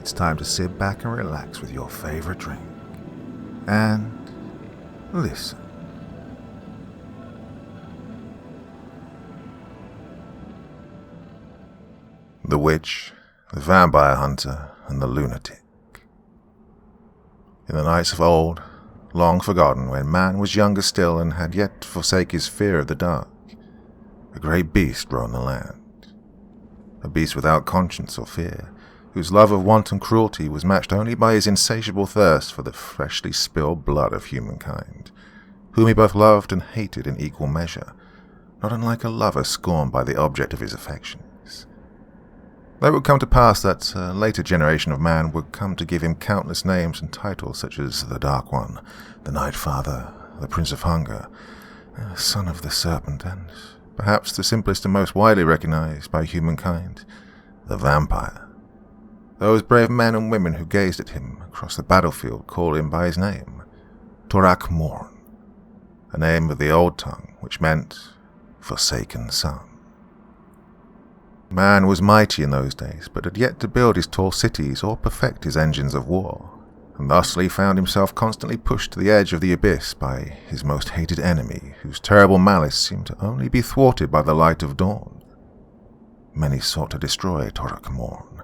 it's time to sit back and relax with your favorite drink. And listen. The Witch, the Vampire Hunter, and the Lunatic. In the nights of old, long forgotten, when man was younger still and had yet to forsake his fear of the dark, a great beast roamed the land. A beast without conscience or fear, whose love of wanton cruelty was matched only by his insatiable thirst for the freshly spilled blood of humankind, whom he both loved and hated in equal measure, not unlike a lover scorned by the object of his affections. Though it would come to pass that a later generation of man would come to give him countless names and titles such as the Dark One, the Night Father, the Prince of Hunger, Son of the Serpent, and perhaps the simplest and most widely recognized by humankind, the Vampire. Those brave men and women who gazed at him across the battlefield called him by his name, Torach Morn, a name of the old tongue which meant forsaken son. Man was mighty in those days, but had yet to build his tall cities or perfect his engines of war, and thusly found himself constantly pushed to the edge of the abyss by his most hated enemy, whose terrible malice seemed to only be thwarted by the light of dawn. Many sought to destroy Torach Morn,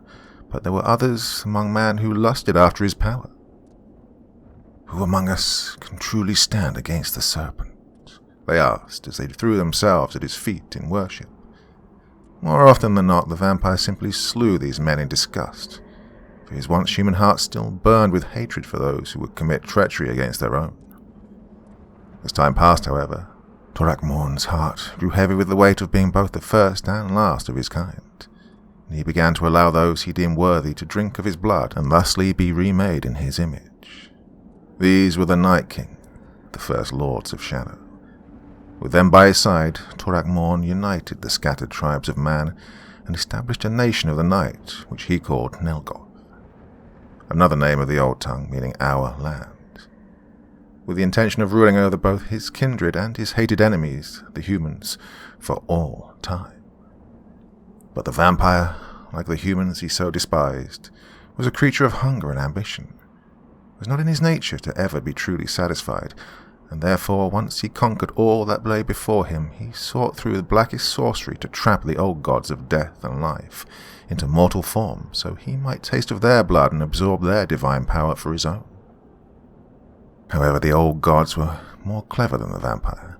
but there were others among man who lusted after his power. Who among us can truly stand against the serpent? They asked as they threw themselves at his feet in worship. More often than not, the vampire simply slew these men in disgust, for his once human heart still burned with hatred for those who would commit treachery against their own. As time passed, however, Torach Morn's heart grew heavy with the weight of being both the first and last of his kind, and he began to allow those he deemed worthy to drink of his blood and thusly be remade in his image. These were the Night King, the first Lords of Shadow. With them by his side, Torach Morn united the scattered tribes of man and established a nation of the night, which he called Nelgoth, another name of the old tongue meaning our land, with the intention of ruling over both his kindred and his hated enemies, the humans, for all time. But the vampire, like the humans he so despised, was a creature of hunger and ambition. It was not in his nature to ever be truly satisfied, and therefore, once he conquered all that lay before him, he sought through the blackest sorcery to trap the old gods of death and life into mortal form, so he might taste of their blood and absorb their divine power for his own. However, the old gods were more clever than the vampire,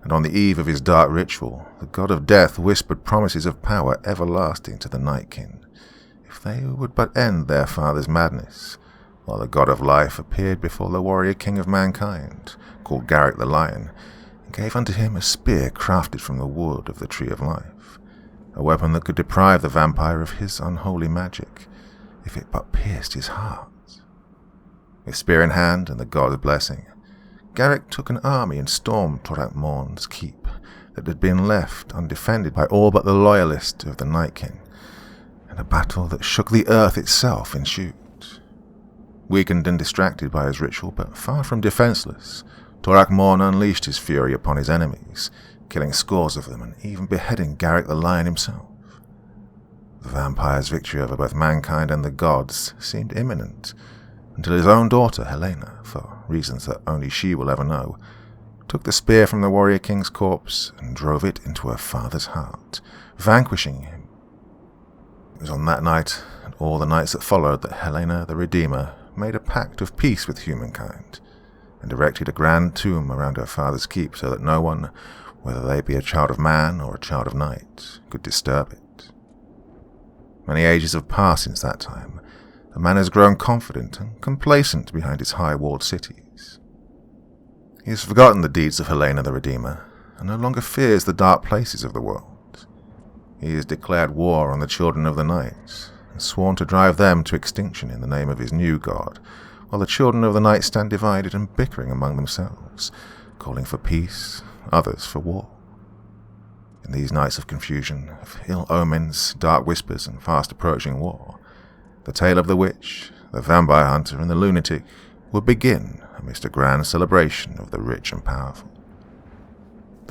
and on the eve of his dark ritual, the god of death whispered promises of power everlasting to the Night King, if they would but end their father's madness, while the god of life appeared before the warrior king of mankind, called Garrick the Lion, and gave unto him a spear crafted from the wood of the Tree of Life, a weapon that could deprive the vampire of his unholy magic, if it but pierced his heart. With spear in hand and the god's blessing, Garrick took an army and stormed Torach Morn's keep that had been left undefended by all but the loyalists of the Night King, and a battle that shook the earth itself ensued. Weakened and distracted by his ritual, but far from defenseless, Torach Morn unleashed his fury upon his enemies, killing scores of them and even beheading Garrick the Lion himself. The vampire's victory over both mankind and the gods seemed imminent, until his own daughter, Helena, for reasons that only she will ever know, took the spear from the warrior king's corpse and drove it into her father's heart, vanquishing him. It was on that night, and all the nights that followed, that Helena the Redeemer made a pact of peace with humankind, and erected a grand tomb around her father's keep so that no one, whether they be a child of man or a child of night, could disturb it. Many ages have passed since that time, and man has grown confident and complacent behind his high-walled cities. He has forgotten the deeds of Helena the Redeemer, and no longer fears the dark places of the world. He has declared war on the children of the night, and sworn to drive them to extinction in the name of his new god, while the children of the night stand divided and bickering among themselves, calling for peace, others for war. In these nights of confusion, of ill omens, dark whispers, and fast approaching war, the tale of the witch, the vampire hunter, and the lunatic would begin amidst a grand celebration of the rich and powerful.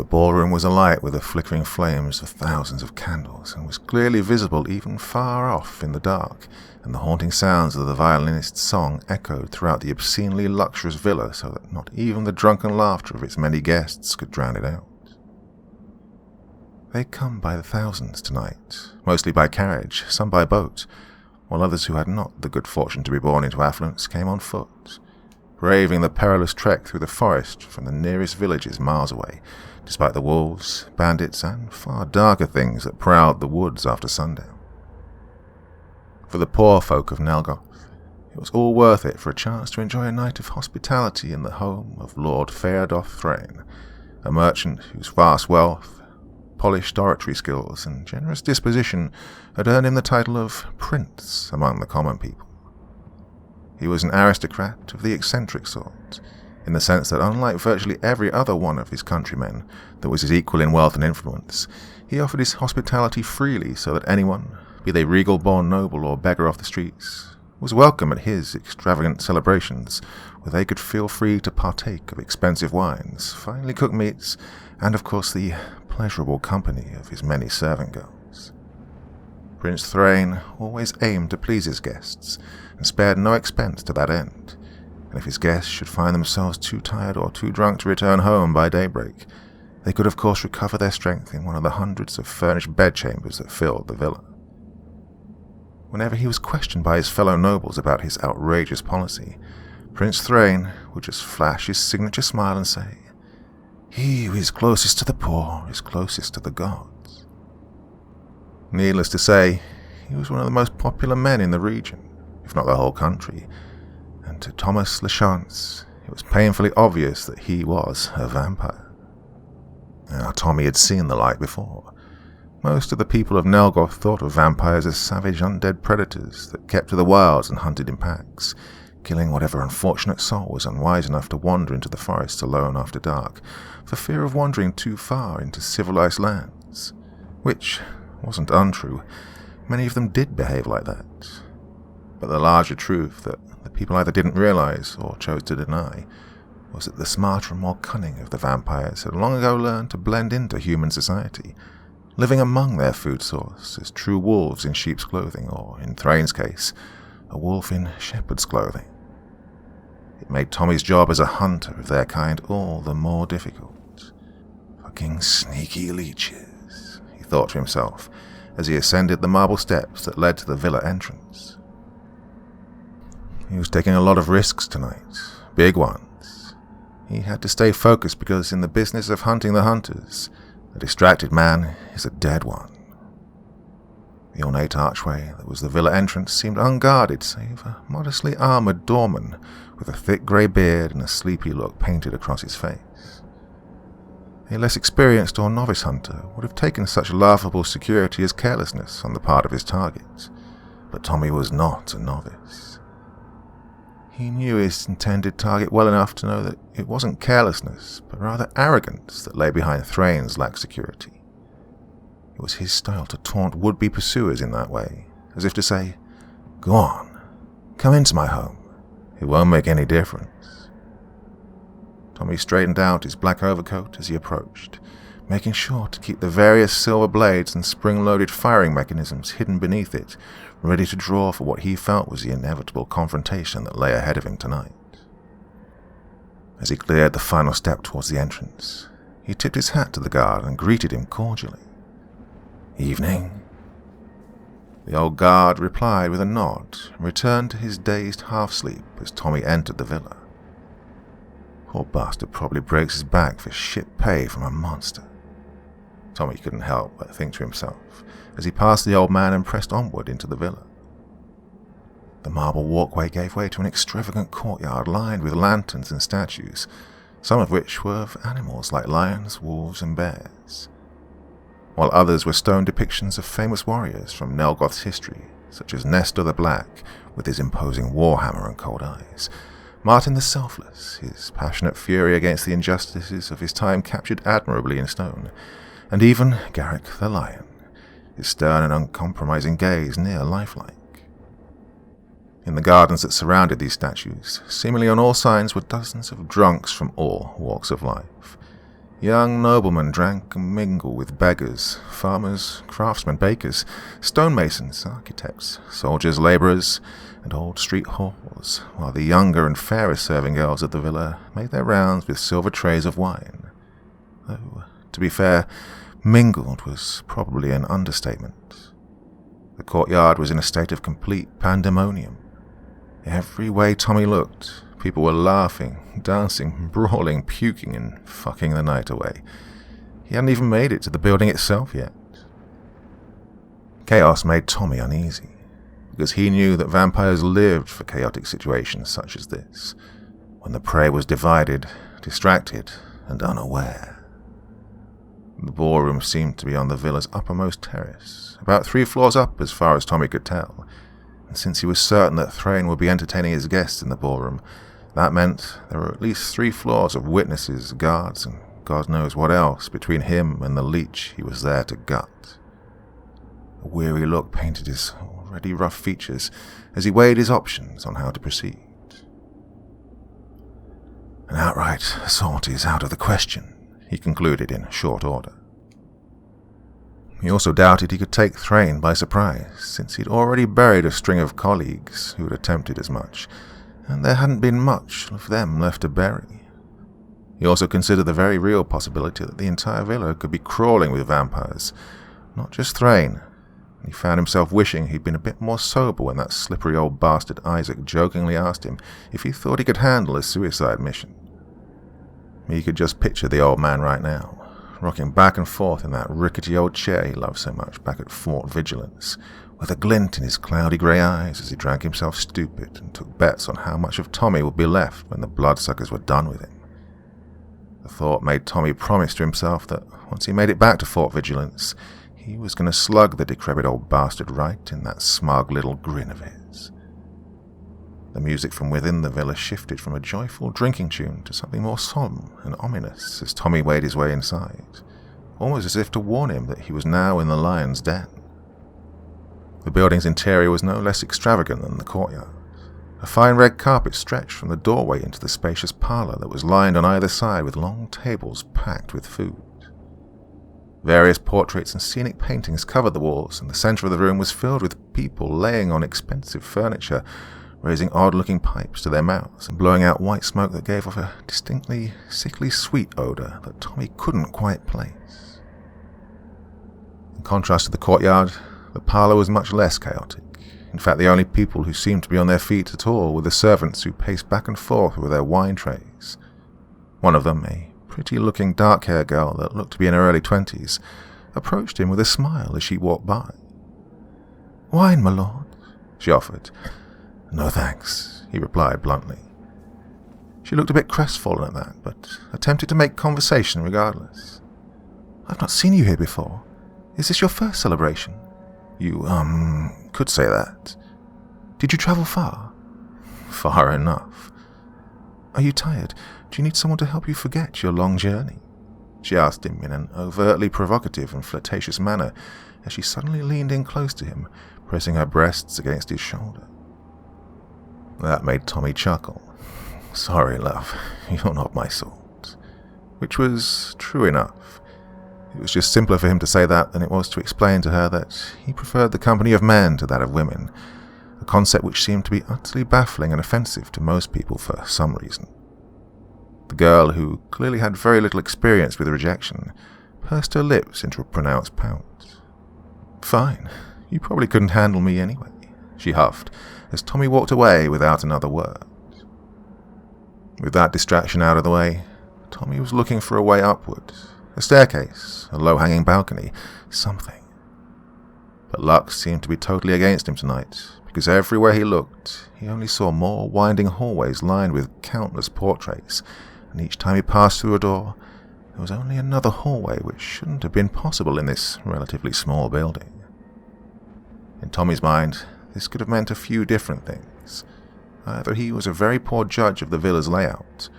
The ballroom was alight with the flickering flames of thousands of candles, and was clearly visible even far off in the dark, and the haunting sounds of the violinist's song echoed throughout the obscenely luxurious villa so that not even the drunken laughter of its many guests could drown it out. They'd come by the thousands tonight, mostly by carriage, some by boat, while others who had not the good fortune to be born into affluence came on foot, braving the perilous trek through the forest from the nearest villages miles away, despite the wolves, bandits, and far darker things that prowled the woods after sundown. For the poor folk of Nelgoth, it was all worth it for a chance to enjoy a night of hospitality in the home of Lord Feodoth Thrain, a merchant whose vast wealth, polished oratory skills, and generous disposition had earned him the title of Prince among the common people. He was an aristocrat of the eccentric sort, in the sense that unlike virtually every other one of his countrymen that was his equal in wealth and influence, he offered his hospitality freely so that anyone, be they regal-born noble or beggar off the streets, was welcome at his extravagant celebrations, where they could feel free to partake of expensive wines, finely cooked meats, and of course the pleasurable company of his many servant girls. Prince Thrain always aimed to please his guests, and spared no expense to that end, and if his guests should find themselves too tired or too drunk to return home by daybreak, they could of course recover their strength in one of the hundreds of furnished bedchambers that filled the villa. Whenever he was questioned by his fellow nobles about his outrageous policy, Prince Thrain would just flash his signature smile and say, "He who is closest to the poor is closest to the gods." Needless to say, he was one of the most popular men in the region, if not the whole country, and to Thomas Lachance it was painfully obvious that he was a vampire. Now, Tommy had seen the light before. Most of the people of Nelgoth thought of vampires as savage undead predators that kept to the wilds and hunted in packs, killing whatever unfortunate soul was unwise enough to wander into the forests alone after dark, for fear of wandering too far into civilized lands, which wasn't untrue. Many of them did behave like that. But the larger truth that the people either didn't realize or chose to deny was that the smarter and more cunning of the vampires had long ago learned to blend into human society, living among their food source as true wolves in sheep's clothing, or, in Thrain's case, a wolf in shepherd's clothing. It made Tommy's job as a hunter of their kind all the more difficult. Fucking sneaky leeches, he thought to himself, as he ascended the marble steps that led to the villa entrance. He was taking a lot of risks tonight, big ones. He had to stay focused because in the business of hunting the hunters, a distracted man is a dead one. The ornate archway that was the villa entrance seemed unguarded save a modestly armoured doorman with a thick grey beard and a sleepy look painted across his face. A less experienced or novice hunter would have taken such laughable security as carelessness on the part of his target, but Tommy was not a novice. He knew his intended target well enough to know that it wasn't carelessness, but rather arrogance that lay behind Thrain's lack of security. It was his style to taunt would-be pursuers in that way, as if to say, "Go on, come into my home. It won't make any difference." Tommy straightened out his black overcoat as he approached, making sure to keep the various silver blades and spring-loaded firing mechanisms hidden beneath it, ready to draw for what he felt was the inevitable confrontation that lay ahead of him tonight. As he cleared the final step towards the entrance, he tipped his hat to the guard and greeted him cordially. "Evening." The old guard replied with a nod and returned to his dazed half-sleep as Tommy entered the villa. Poor bastard probably breaks his back for shit pay from a monster. Tommy couldn't help but think to himself as he passed the old man and pressed onward into the villa. The marble walkway gave way to an extravagant courtyard lined with lanterns and statues, some of which were of animals like lions, wolves, and bears, while others were stone depictions of famous warriors from Nelgoth's history, such as Nestor the Black, with his imposing warhammer and cold eyes, Martin the Selfless, his passionate fury against the injustices of his time captured admirably in stone, and even Garrick the Lion, his stern and uncompromising gaze near lifelike. In the gardens that surrounded these statues, seemingly on all sides, were dozens of drunks from all walks of life, Young noblemen drank and mingled with beggars, farmers, craftsmen, bakers, stonemasons, architects, soldiers, labourers, and old street whores, while the younger and fairer serving girls of the villa made their rounds with silver trays of wine. Though, to be fair, mingled was probably an understatement. The courtyard was in a state of complete pandemonium. Every way Tommy looked, people were laughing, dancing, brawling, puking, and fucking the night away. He hadn't even made it to the building itself yet. Chaos made Tommy uneasy, because he knew that vampires lived for chaotic situations such as this, when the prey was divided, distracted, and unaware. The ballroom seemed to be on the villa's uppermost terrace, about 3 floors up as far as Tommy could tell, and since he was certain that Thrain would be entertaining his guests in the ballroom, that meant there were at least 3 floors of witnesses, guards, and God knows what else between him and the leech he was there to gut. A weary look painted his already rough features as he weighed his options on how to proceed. An outright assault is out of the question, he concluded in short order. He also doubted he could take Thrain by surprise, since he'd already buried a string of colleagues who had attempted as much, and there hadn't been much of them left to bury. He also considered the very real possibility that the entire villa could be crawling with vampires, not just Thrain. He found himself wishing he'd been a bit more sober when that slippery old bastard Isaac jokingly asked him if he thought he could handle a suicide mission. He could just picture the old man right now, rocking back and forth in that rickety old chair he loved so much back at Fort Vigilance, with a glint in his cloudy grey eyes as he drank himself stupid and took bets on how much of Tommy would be left when the bloodsuckers were done with him. The thought made Tommy promise to himself that once he made it back to Fort Vigilance, he was going to slug the decrepit old bastard right in that smug little grin of his. The music from within the villa shifted from a joyful drinking tune to something more solemn and ominous as Tommy made his way inside, almost as if to warn him that he was now in the lion's den. The building's interior was no less extravagant than the courtyard. A fine red carpet stretched from the doorway into the spacious parlour that was lined on either side with long tables packed with food. Various portraits and scenic paintings covered the walls, and the centre of the room was filled with people laying on expensive furniture, raising odd-looking pipes to their mouths and blowing out white smoke that gave off a distinctly sickly sweet odour that Tommy couldn't quite place. In contrast to the courtyard, the parlour was much less chaotic. In fact, the only people who seemed to be on their feet at all were the servants who paced back and forth with their wine trays. One of them, a pretty-looking dark-haired girl that looked to be in her early 20s, approached him with a smile as she walked by. "Wine, my lord," she offered. "No thanks," he replied bluntly. She looked a bit crestfallen at that, but attempted to make conversation regardless. "I've not seen you here before. Is this your first celebration?" "You, could say that." "Did you travel far?" "Far enough." "Are you tired? Do you need someone to help you forget your long journey?" she asked him in an overtly provocative and flirtatious manner as she suddenly leaned in close to him, pressing her breasts against his shoulder. That made Tommy chuckle. "Sorry, love, you're not my sort." Which was true enough. It was just simpler for him to say that than it was to explain to her that he preferred the company of men to that of women, a concept which seemed to be utterly baffling and offensive to most people for some reason. The girl, who clearly had very little experience with rejection, pursed her lips into a pronounced pout. "Fine, you probably couldn't handle me anyway," she huffed, as Tommy walked away without another word. With that distraction out of the way, Tommy was looking for a way upward, a staircase, a low-hanging balcony, something. But luck seemed to be totally against him tonight, because everywhere he looked, he only saw more winding hallways lined with countless portraits, and each time he passed through a door, there was only another hallway which shouldn't have been possible in this relatively small building. In Tommy's mind, this could have meant a few different things. Either he was a very poor judge of the villa's layout,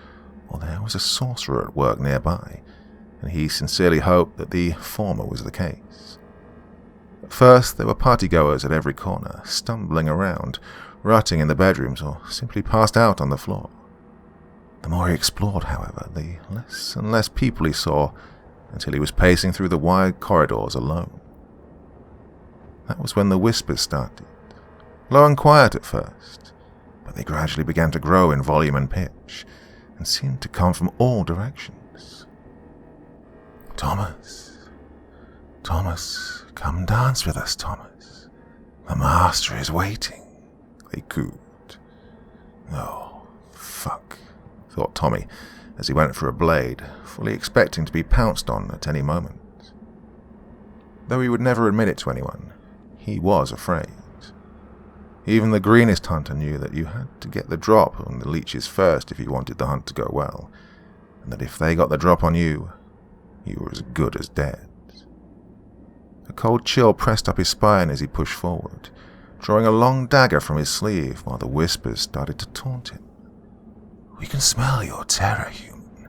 or there was a sorcerer at work nearby, and he sincerely hoped that the former was the case. At first, there were partygoers at every corner, stumbling around, rutting in the bedrooms, or simply passed out on the floor. The more he explored, however, the less and less people he saw, until he was pacing through the wide corridors alone. That was when the whispers started, low and quiet at first, but they gradually began to grow in volume and pitch, and seemed to come from all directions. "Thomas, Thomas, come dance with us, Thomas. The master is waiting," they cooed. "Oh, fuck," thought Tommy, as he went for a blade, fully expecting to be pounced on at any moment. Though he would never admit it to anyone, he was afraid. Even the greenest hunter knew that you had to get the drop on the leeches first if you wanted the hunt to go well, and that if they got the drop on you, you were as good as dead. A cold chill pressed up his spine as he pushed forward, drawing a long dagger from his sleeve while the whispers started to taunt him. "We can smell your terror, human.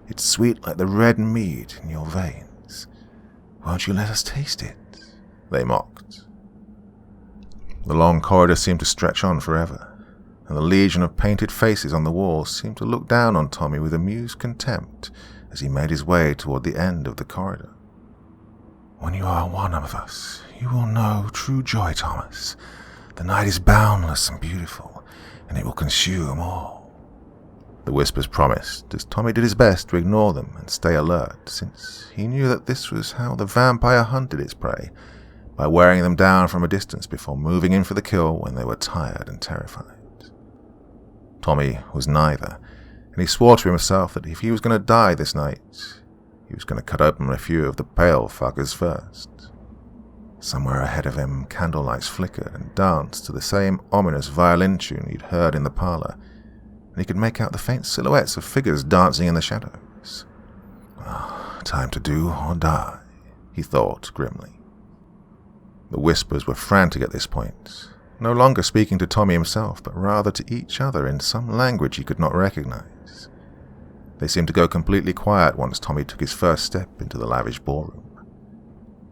It's sweet like the red mead in your veins. Won't you let us taste it?" they mocked. The long corridor seemed to stretch on forever, and the legion of painted faces on the walls seemed to look down on Tommy with amused contempt as he made his way toward the end of the corridor. "When you are one of us, you will know true joy, Thomas. The night is boundless and beautiful, and it will consume all," the whispers promised, as Tommy did his best to ignore them and stay alert, since he knew that this was how the vampire hunted its prey, by wearing them down from a distance before moving in for the kill when they were tired and terrified. Tommy was neither, and he swore to himself that if he was going to die this night, he was going to cut open a few of the pale fuckers first. Somewhere ahead of him, candlelights flickered and danced to the same ominous violin tune he'd heard in the parlor, and he could make out the faint silhouettes of figures dancing in the shadows. "Oh, time to do or die," he thought grimly. The whispers were frantic at this point, no longer speaking to Tommy himself, but rather to each other in some language he could not recognize. They seemed to go completely quiet once Tommy took his first step into the lavish ballroom.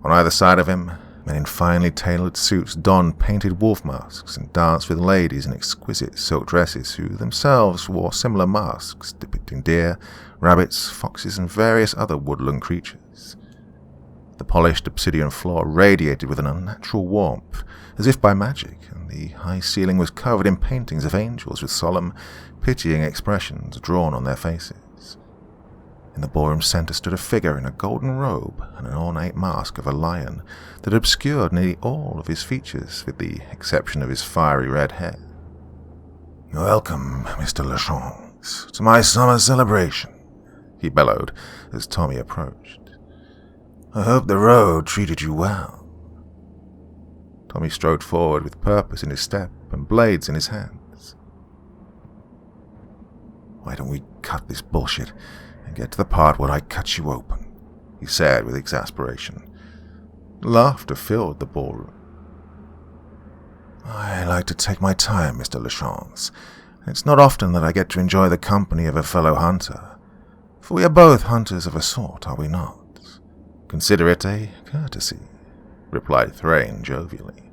On either side of him, men in finely tailored suits donned painted wolf masks and danced with ladies in exquisite silk dresses who themselves wore similar masks depicting deer, rabbits, foxes, and various other woodland creatures. The polished obsidian floor radiated with an unnatural warmth, as if by magic, and the high ceiling was covered in paintings of angels with solemn, pitying expressions drawn on their faces. In the ballroom center stood a figure in a golden robe and an ornate mask of a lion that obscured nearly all of his features, with the exception of his fiery red hair. "Welcome, Mr. Lachance, to my summer celebration," he bellowed as Tommy approached. "I hope the road treated you well." Tommy strode forward with purpose in his step and blades in his hands. "Why don't we cut this bullshit and get to the part where I cut you open?" he said with exasperation. Laughter filled the ballroom. "I like to take my time, Mr. Lachance. It's not often that I get to enjoy the company of a fellow hunter, for we are both hunters of a sort, are we not? Consider it a courtesy," replied Thrain jovially.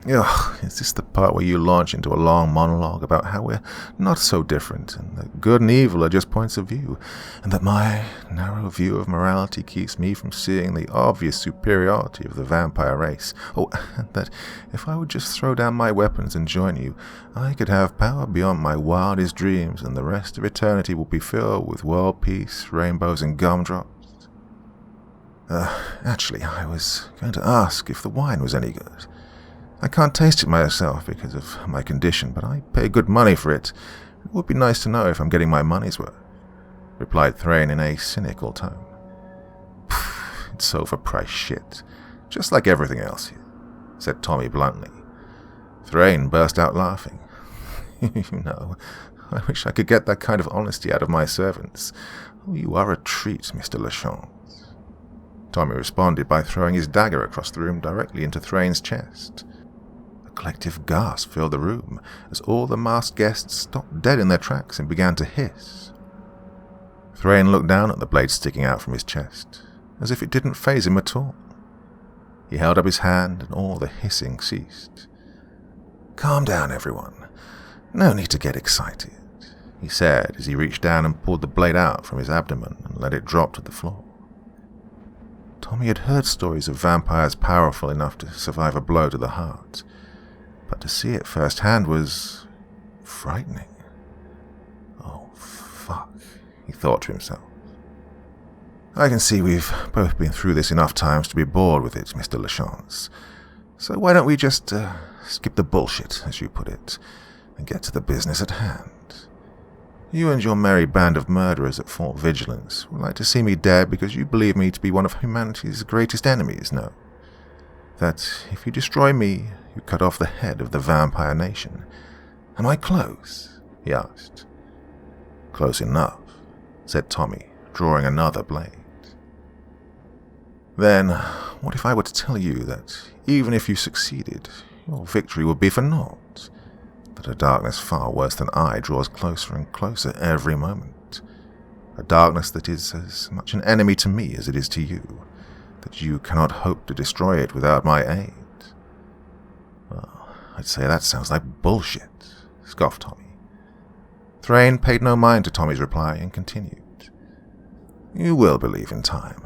"Ugh, is this the part where you launch into a long monologue about how we're not so different, and that good and evil are just points of view, and that my narrow view of morality keeps me from seeing the obvious superiority of the vampire race? Oh, and that if I would just throw down my weapons and join you, I could have power beyond my wildest dreams, and the rest of eternity will be filled with world peace, rainbows, and gumdrops? Actually, I was going to ask if the wine was any good. I can't taste it myself because of my condition, but I pay good money for it. It would be nice to know if I'm getting my money's worth," replied Thrain in a cynical tone. "It's overpriced shit, just like everything else here," said Tommy bluntly. Thrain burst out laughing. "You know, I wish I could get that kind of honesty out of my servants. Oh, you are a treat, Mr. Lachance." Tommy responded by throwing his dagger across the room directly into Thrain's chest. A collective gasp filled the room as all the masked guests stopped dead in their tracks and began to hiss. Thrain looked down at the blade sticking out from his chest, as if it didn't faze him at all. He held up his hand and all the hissing ceased. "Calm down, everyone. No need to get excited. he said as he reached down and pulled the blade out from his abdomen and let it drop to the floor. Tommy had heard stories of vampires powerful enough to survive a blow to the heart, but to see it firsthand was frightening. Oh, fuck, he thought to himself. I can see we've both been through this enough times to be bored with it, Mr. Lachance. So why don't we just skip the bullshit, as you put it, and get to the business at hand? You and your merry band of murderers at Fort Vigilance would like to see me dead because you believe me to be one of humanity's greatest enemies, no? That if you destroy me, you cut off the head of the vampire nation. Am I close? He asked. Close enough, said Tommy, drawing another blade. Then, what if I were to tell you that, even if you succeeded, your victory would be for naught? That a darkness far worse than I draws closer and closer every moment. A darkness that is as much an enemy to me as it is to you, that you cannot hope to destroy it without my aid. Well, I'd say that sounds like bullshit, scoffed Tommy. Thrain paid no mind to Tommy's reply and continued. You will believe in time.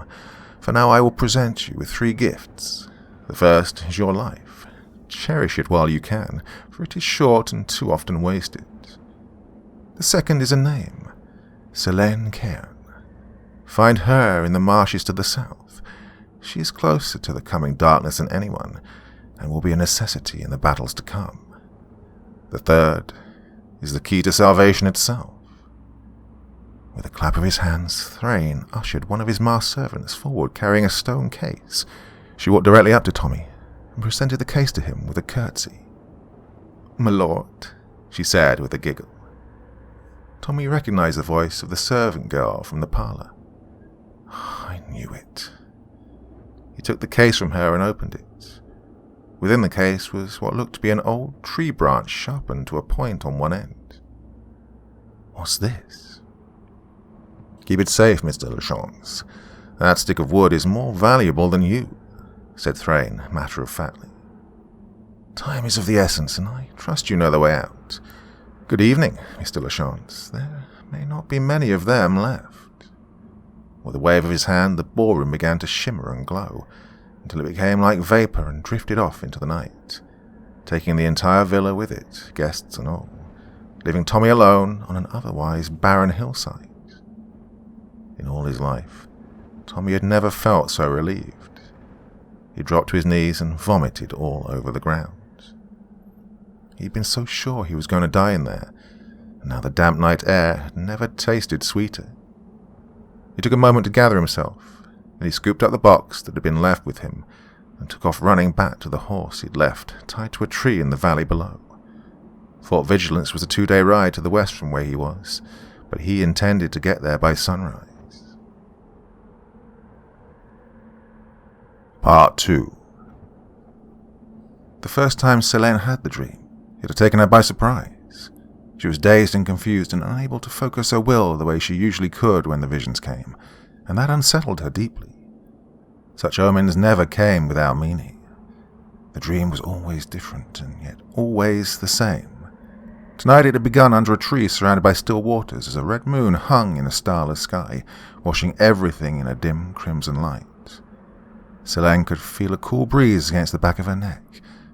For now I will present you with 3 gifts. The first is your life. Cherish it while you can, for it is short and too often wasted. The second is a name, Celene Cairn. Find her in the marshes to the south. She is closer to the coming darkness than anyone, and will be a necessity in the battles to come. The third is the key to salvation itself. With a clap of his hands, Thrain ushered one of his masked servants forward carrying a stone case. She walked directly up to Tommy and presented the case to him with a curtsy. "My lord," she said with a giggle. Tommy recognized the voice of the servant girl from the parlor. I knew it. He took the case from her and opened it. Within the case was what looked to be an old tree branch sharpened to a point on one end. What's this? Keep it safe, Mr. Lachance. That stick of wood is more valuable than you, said Thrain matter-of-factly. Time is of the essence, and I trust you know the way out. Good evening, Mr. Lachance. There may not be many of them left. With a wave of his hand, the ballroom began to shimmer and glow, until it became like vapor and drifted off into the night, taking the entire villa with it, guests and all, leaving Tommy alone on an otherwise barren hillside. In all his life, Tommy had never felt so relieved. He dropped to his knees and vomited all over the ground. He'd been so sure he was going to die in there, and now the damp night air had never tasted sweeter. He took a moment to gather himself, then he scooped up the box that had been left with him and took off running back to the horse he'd left tied to a tree in the valley below. Fort Vigilance was a 2-day ride to the west from where he was, but he intended to get there by sunrise. Part 2. The first time Celene had the dream, it had taken her by surprise. She was dazed and confused and unable to focus her will the way she usually could when the visions came, and that unsettled her deeply. Such omens never came without meaning. The dream was always different, and yet always the same. Tonight it had begun under a tree surrounded by still waters as a red moon hung in a starless sky, washing everything in a dim crimson light. Celene could feel a cool breeze against the back of her neck,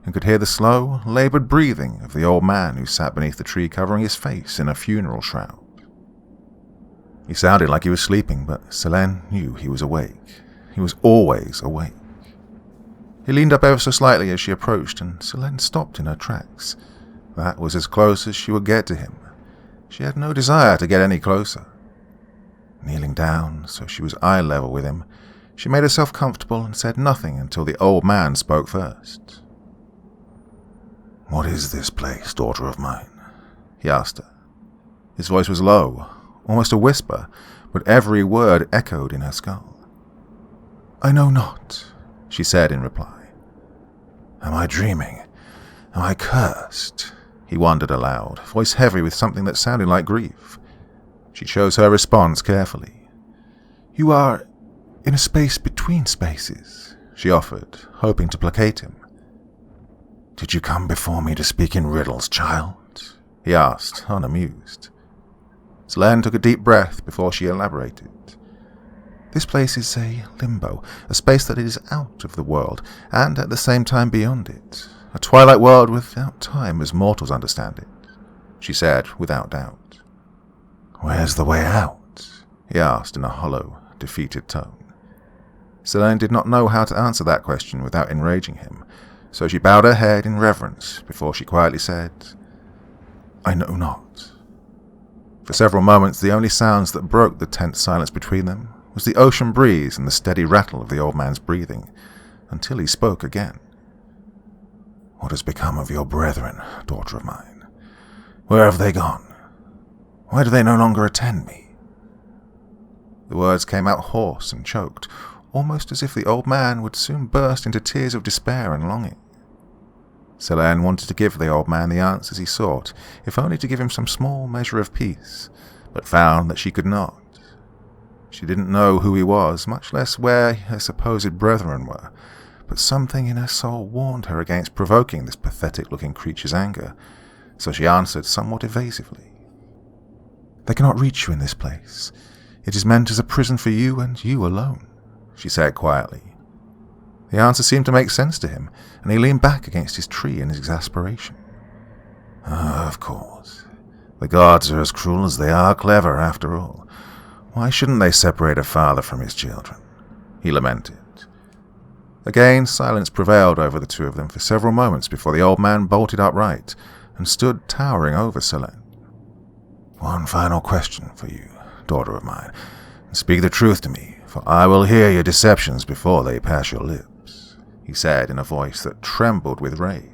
and could hear the slow, laboured breathing of the old man who sat beneath the tree covering his face in a funeral shroud. He sounded like he was sleeping, but Celene knew he was awake. He was always awake. He leaned up ever so slightly as she approached, and Celene stopped in her tracks. That was as close as she would get to him. She had no desire to get any closer. Kneeling down so she was eye level with him, she made herself comfortable and said nothing until the old man spoke first. "What is this place, daughter of mine?" he asked her. His voice was low, almost a whisper, but every word echoed in her skull. "I know not," she said in reply. "Am I dreaming? Am I cursed?" he wondered aloud, voice heavy with something that sounded like grief. She chose her response carefully. "You are in a space between spaces," she offered, hoping to placate him. "Did you come before me to speak in riddles, child?" he asked, unamused. Celene took a deep breath before she elaborated. This place is a limbo, a space that is out of the world, and at the same time beyond it. A twilight world without time as mortals understand it, she said without doubt. Where's the way out? He asked in a hollow, defeated tone. Celene did not know how to answer that question without enraging him, so she bowed her head in reverence before she quietly said, I know not. For several moments the only sounds that broke the tense silence between them was the ocean breeze and the steady rattle of the old man's breathing, until he spoke again. What has become of your brethren, daughter of mine? Where have they gone? Why do they no longer attend me? The words came out hoarse and choked, almost as if the old man would soon burst into tears of despair and longing. Celene wanted to give the old man the answers he sought, if only to give him some small measure of peace, but found that she could not. She didn't know who he was, much less where her supposed brethren were, but something in her soul warned her against provoking this pathetic-looking creature's anger, so she answered somewhat evasively. They cannot reach you in this place. It is meant as a prison for you and you alone, she said quietly. The answer seemed to make sense to him, and he leaned back against his tree in his exasperation. Of course. The gods are as cruel as they are clever, after all. Why shouldn't they separate a father from his children? He lamented. Again, silence prevailed over the two of them for several moments before the old man bolted upright and stood towering over Celene. One final question for you, daughter of mine. Speak the truth to me, for I will hear your deceptions before they pass your lips, he said in a voice that trembled with rage.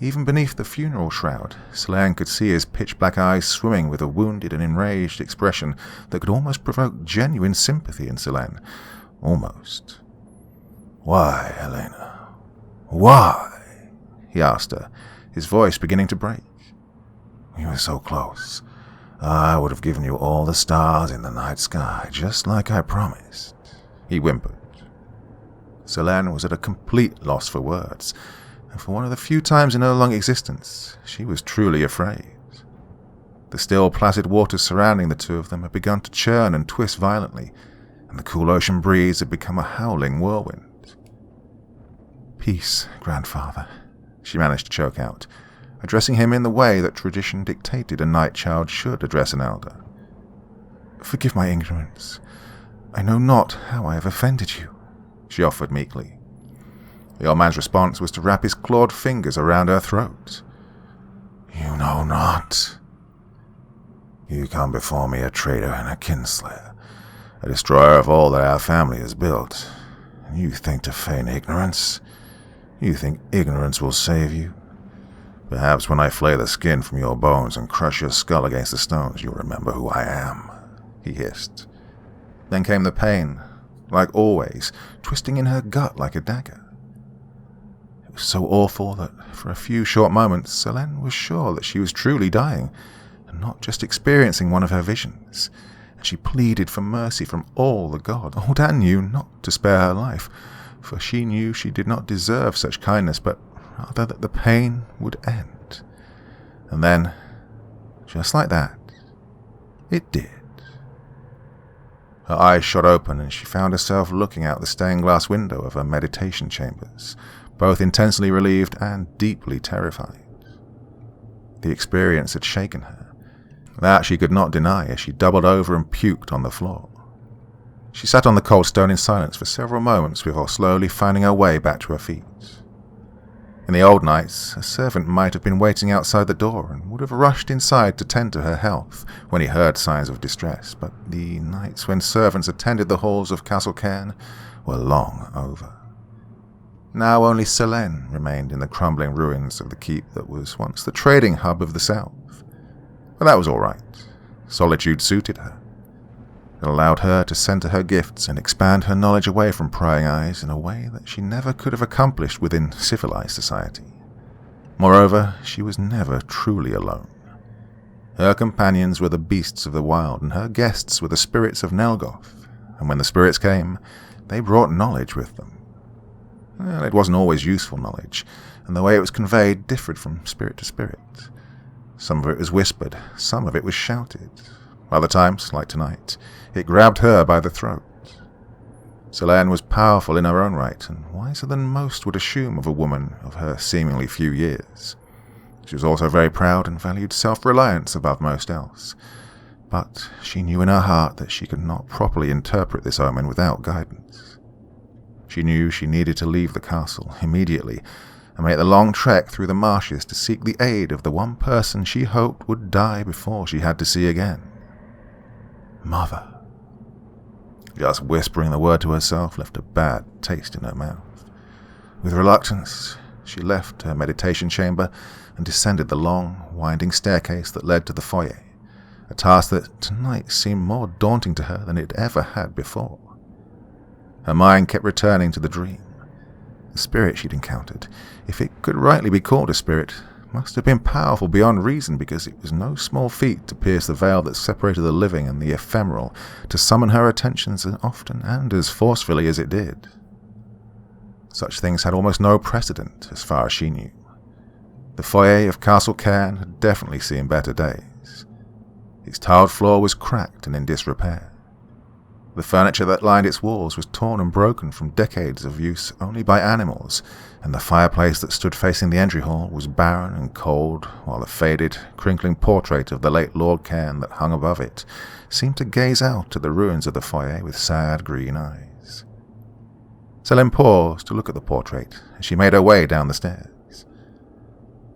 Even beneath the funeral shroud, Celene could see his pitch-black eyes swimming with a wounded and enraged expression that could almost provoke genuine sympathy in Celene. Almost. Why, Helena? Why? He asked her, his voice beginning to break. We were so close. I would have given you all the stars in the night sky, just like I promised, he whimpered. Celene was at a complete loss for words, and for one of the few times in her long existence, she was truly afraid. The still placid waters surrounding the two of them had begun to churn and twist violently, and the cool ocean breeze had become a howling whirlwind. Peace, grandfather, she managed to choke out, addressing him in the way that tradition dictated a night child should address an elder. Forgive my ignorance. I know not how I have offended you, she offered meekly. The old man's response was to wrap his clawed fingers around her throat. You know not. You come before me a traitor and a kinslayer, a destroyer of all that our family has built, and you think to feign ignorance? You think ignorance will save you? Perhaps when I flay the skin from your bones and crush your skull against the stones, you'll remember who I am, he hissed. Then came the pain, like always, twisting in her gut like a dagger. It was so awful that for a few short moments Celene was sure that she was truly dying, and not just experiencing one of her visions, and she pleaded for mercy from all the gods, old and new, not to spare her life, for she knew she did not deserve such kindness, but rather that the pain would end. And then, just like that, it did. Her eyes shot open and she found herself looking out the stained glass window of her meditation chambers, both intensely relieved and deeply terrified. The experience had shaken her. That she could not deny as she doubled over and puked on the floor. She sat on the cold stone in silence for several moments before slowly finding her way back to her feet. In the old nights, a servant might have been waiting outside the door and would have rushed inside to tend to her health when he heard signs of distress, but the nights when servants attended the halls of Castle Cairn were long over. Now only Celene remained in the crumbling ruins of the keep that was once the trading hub of the south. But that was all right. Solitude suited her. It allowed her to center her gifts and expand her knowledge away from prying eyes in a way that she never could have accomplished within civilized society. Moreover, she was never truly alone. Her companions were the beasts of the wild, and her guests were the spirits of Nelgoth, and when the spirits came, they brought knowledge with them. Well, it wasn't always useful knowledge, and the way it was conveyed differed from spirit to spirit. Some of it was whispered, some of it was shouted. Other times, like tonight, it grabbed her by the throat. Celene was powerful in her own right, and wiser than most would assume of a woman of her seemingly few years. She was also very proud and valued self-reliance above most else. But she knew in her heart that she could not properly interpret this omen without guidance. She knew she needed to leave the castle immediately and make the long trek through the marshes to seek the aid of the one person she hoped would die before she had to see again. Mother. Just whispering the word to herself left a bad taste in her mouth. With reluctance, she left her meditation chamber and descended the long, winding staircase that led to the foyer, a task that tonight seemed more daunting to her than it ever had before. Her mind kept returning to the dream. The spirit she'd encountered, if it could rightly be called a spirit, must have been powerful beyond reason, because it was no small feat to pierce the veil that separated the living and the ephemeral, to summon her attentions as often and as forcefully as it did. Such things had almost no precedent, as far as she knew. The foyer of Castle Cairn had definitely seen better days. Its tiled floor was cracked and in disrepair. The furniture that lined its walls was torn and broken from decades of use only by animals, and the fireplace that stood facing the entry hall was barren and cold, while the faded, crinkling portrait of the late Lord Cairn that hung above it seemed to gaze out at the ruins of the foyer with sad green eyes. Celene paused to look at the portrait as she made her way down the stairs.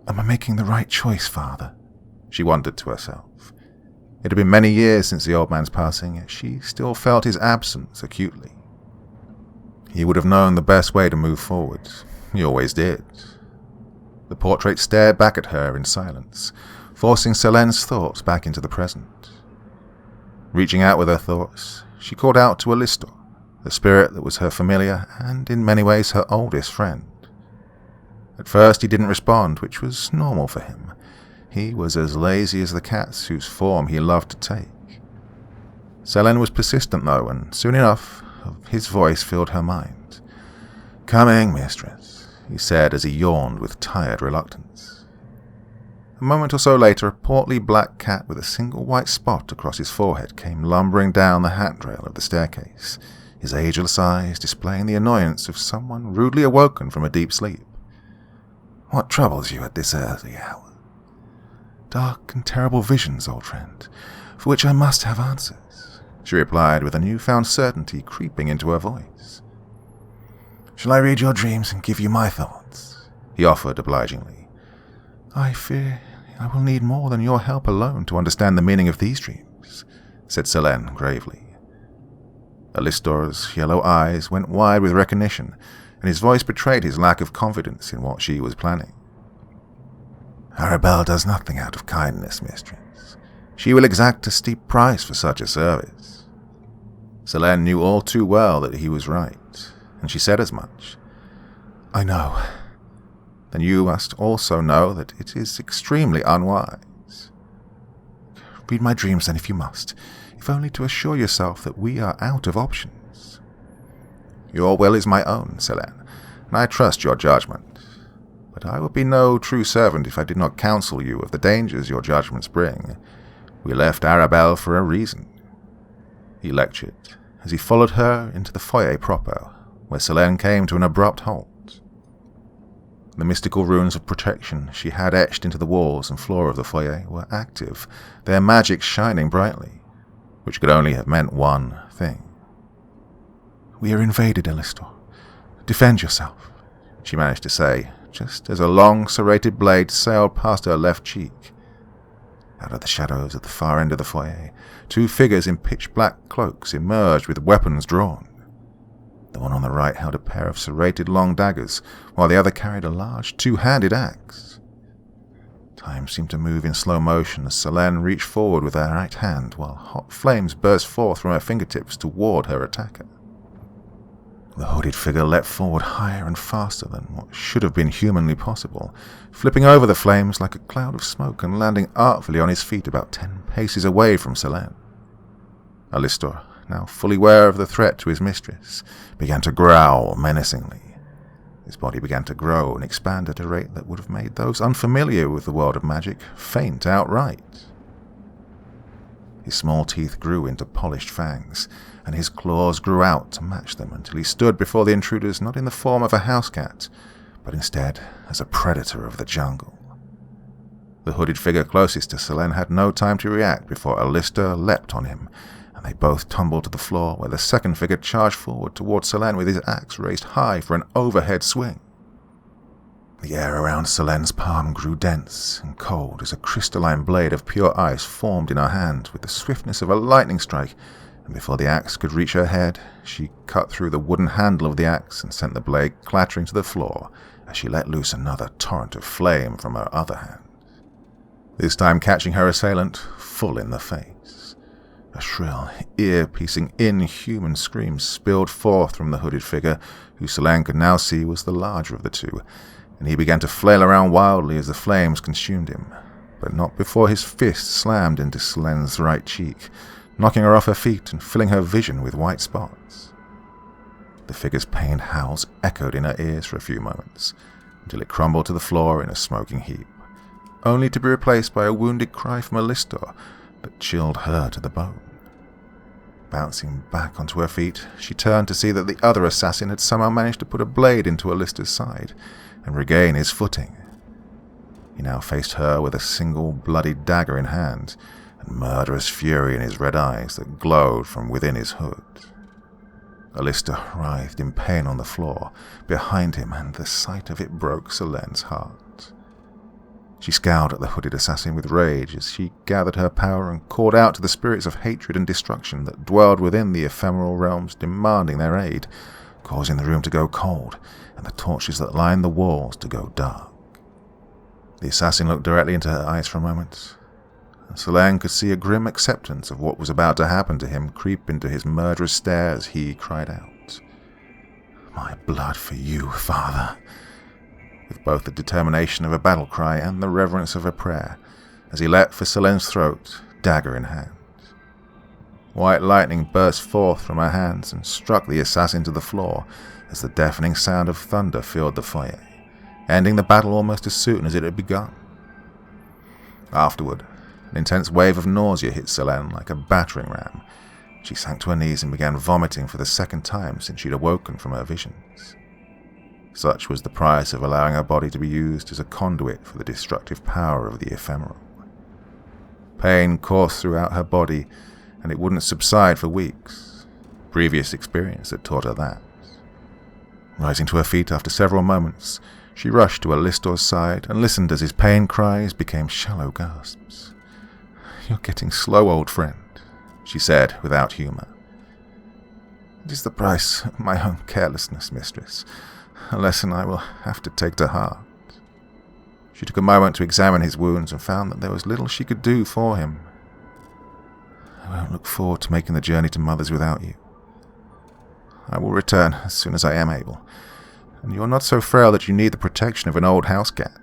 "Am I making the right choice, Father?" she wondered to herself. It had been many years since the old man's passing, yet she still felt his absence acutely. He would have known the best way to move forward. He always did. The portrait stared back at her in silence, forcing Celene's thoughts back into the present. Reaching out with her thoughts, she called out to Alistor, the spirit that was her familiar and in many ways her oldest friend. At first he didn't respond, which was normal for him. He was as lazy as the cats whose form he loved to take. Celene was persistent, though, and soon enough his voice filled her mind. "Coming, mistress," he said as he yawned with tired reluctance. A moment or so later, a portly black cat with a single white spot across his forehead came lumbering down the handrail of the staircase, his ageless eyes displaying the annoyance of someone rudely awoken from a deep sleep. "What troubles you at this early hour?" "Dark and terrible visions, old friend, for which I must have answers," she replied with a newfound certainty creeping into her voice. "Shall I read your dreams and give you my thoughts?" he offered obligingly. "I fear I will need more than your help alone to understand the meaning of these dreams," said Celene gravely. Alistor's yellow eyes went wide with recognition, and his voice betrayed his lack of confidence in what she was planning. "Arabelle does nothing out of kindness, mistress. She will exact a steep price for such a service." Celene knew all too well that he was right, and she said as much. "I know. Then you must also know that it is extremely unwise. Read my dreams then if you must, if only to assure yourself that we are out of options." "Your will is my own, Celene, and I trust your judgment. But I would be no true servant if I did not counsel you of the dangers your judgments bring. We left Arabelle for a reason." He lectured, as he followed her into the foyer proper, where Celene came to an abrupt halt. The mystical runes of protection she had etched into the walls and floor of the foyer were active, their magic shining brightly, which could only have meant one thing. "We are invaded, Alistor. Defend yourself," she managed to say, just as a long, serrated blade sailed past her left cheek. Out of the shadows at the far end of the foyer, two figures in pitch-black cloaks emerged with weapons drawn. The one on the right held a pair of serrated long daggers, while the other carried a large two-handed axe. Time seemed to move in slow motion as Celene reached forward with her right hand, while hot flames burst forth from her fingertips toward her attacker. The hooded figure leapt forward higher and faster than what should have been humanly possible, flipping over the flames like a cloud of smoke and landing artfully on his feet about 10 paces away from Celene. Alistor, now fully aware of the threat to his mistress, began to growl menacingly. His body began to grow and expand at a rate that would have made those unfamiliar with the world of magic faint outright. His small teeth grew into polished fangs, and his claws grew out to match them until he stood before the intruders not in the form of a house cat, but instead as a predator of the jungle. The hooded figure closest to Celene had no time to react before Alistair leapt on him, and they both tumbled to the floor where the second figure charged forward towards Celene with his axe raised high for an overhead swing. The air around Selene's palm grew dense and cold as a crystalline blade of pure ice formed in her hand with the swiftness of a lightning strike, and before the axe could reach her head, she cut through the wooden handle of the axe and sent the blade clattering to the floor as she let loose another torrent of flame from her other hand, this time catching her assailant full in the face. A shrill, ear-piercing, inhuman scream spilled forth from the hooded figure, who Celene could now see was the larger of the two, and he began to flail around wildly as the flames consumed him, but not before his fist slammed into Celene's right cheek, knocking her off her feet and filling her vision with white spots. The figure's pained howls echoed in her ears for a few moments, until it crumbled to the floor in a smoking heap, only to be replaced by a wounded cry from Alistair that chilled her to the bone. Bouncing back onto her feet, she turned to see that the other assassin had somehow managed to put a blade into Alistair's side and regain his footing. He now faced her with a single bloody dagger in hand, and murderous fury in his red eyes that glowed from within his hood. Alistair writhed in pain on the floor behind him, and the sight of it broke Celene's heart. She scowled at the hooded assassin with rage as she gathered her power and called out to the spirits of hatred and destruction that dwelled within the ephemeral realms, demanding their aid, causing the room to go cold and the torches that lined the walls to go dark. The assassin looked directly into her eyes for a moment, and Celene could see a grim acceptance of what was about to happen to him creep into his murderous stare as he cried out, "My blood for you, Father," with both the determination of a battle cry and the reverence of a prayer, as he leapt for Celene's throat, dagger in hand. White lightning burst forth from her hands and struck the assassin to the floor as the deafening sound of thunder filled the foyer, ending the battle almost as soon as it had begun. Afterward, an intense wave of nausea hit Celene like a battering ram. She sank to her knees and began vomiting for the second time since she'd awoken from her visions. Such was the price of allowing her body to be used as a conduit for the destructive power of the ephemeral. Pain coursed throughout her body, and it wouldn't subside for weeks. Previous experience had taught her that. Rising to her feet after several moments, she rushed to Alistair's side and listened as his pain cries became shallow gasps. "You're getting slow, old friend," she said without humour. "It is the price of my own carelessness, mistress, a lesson I will have to take to heart." She took a moment to examine his wounds and found that there was little she could do for him. "I won't look forward to making the journey to Mother's without you. I will return as soon as I am able, and you are not so frail that you need the protection of an old house cat,"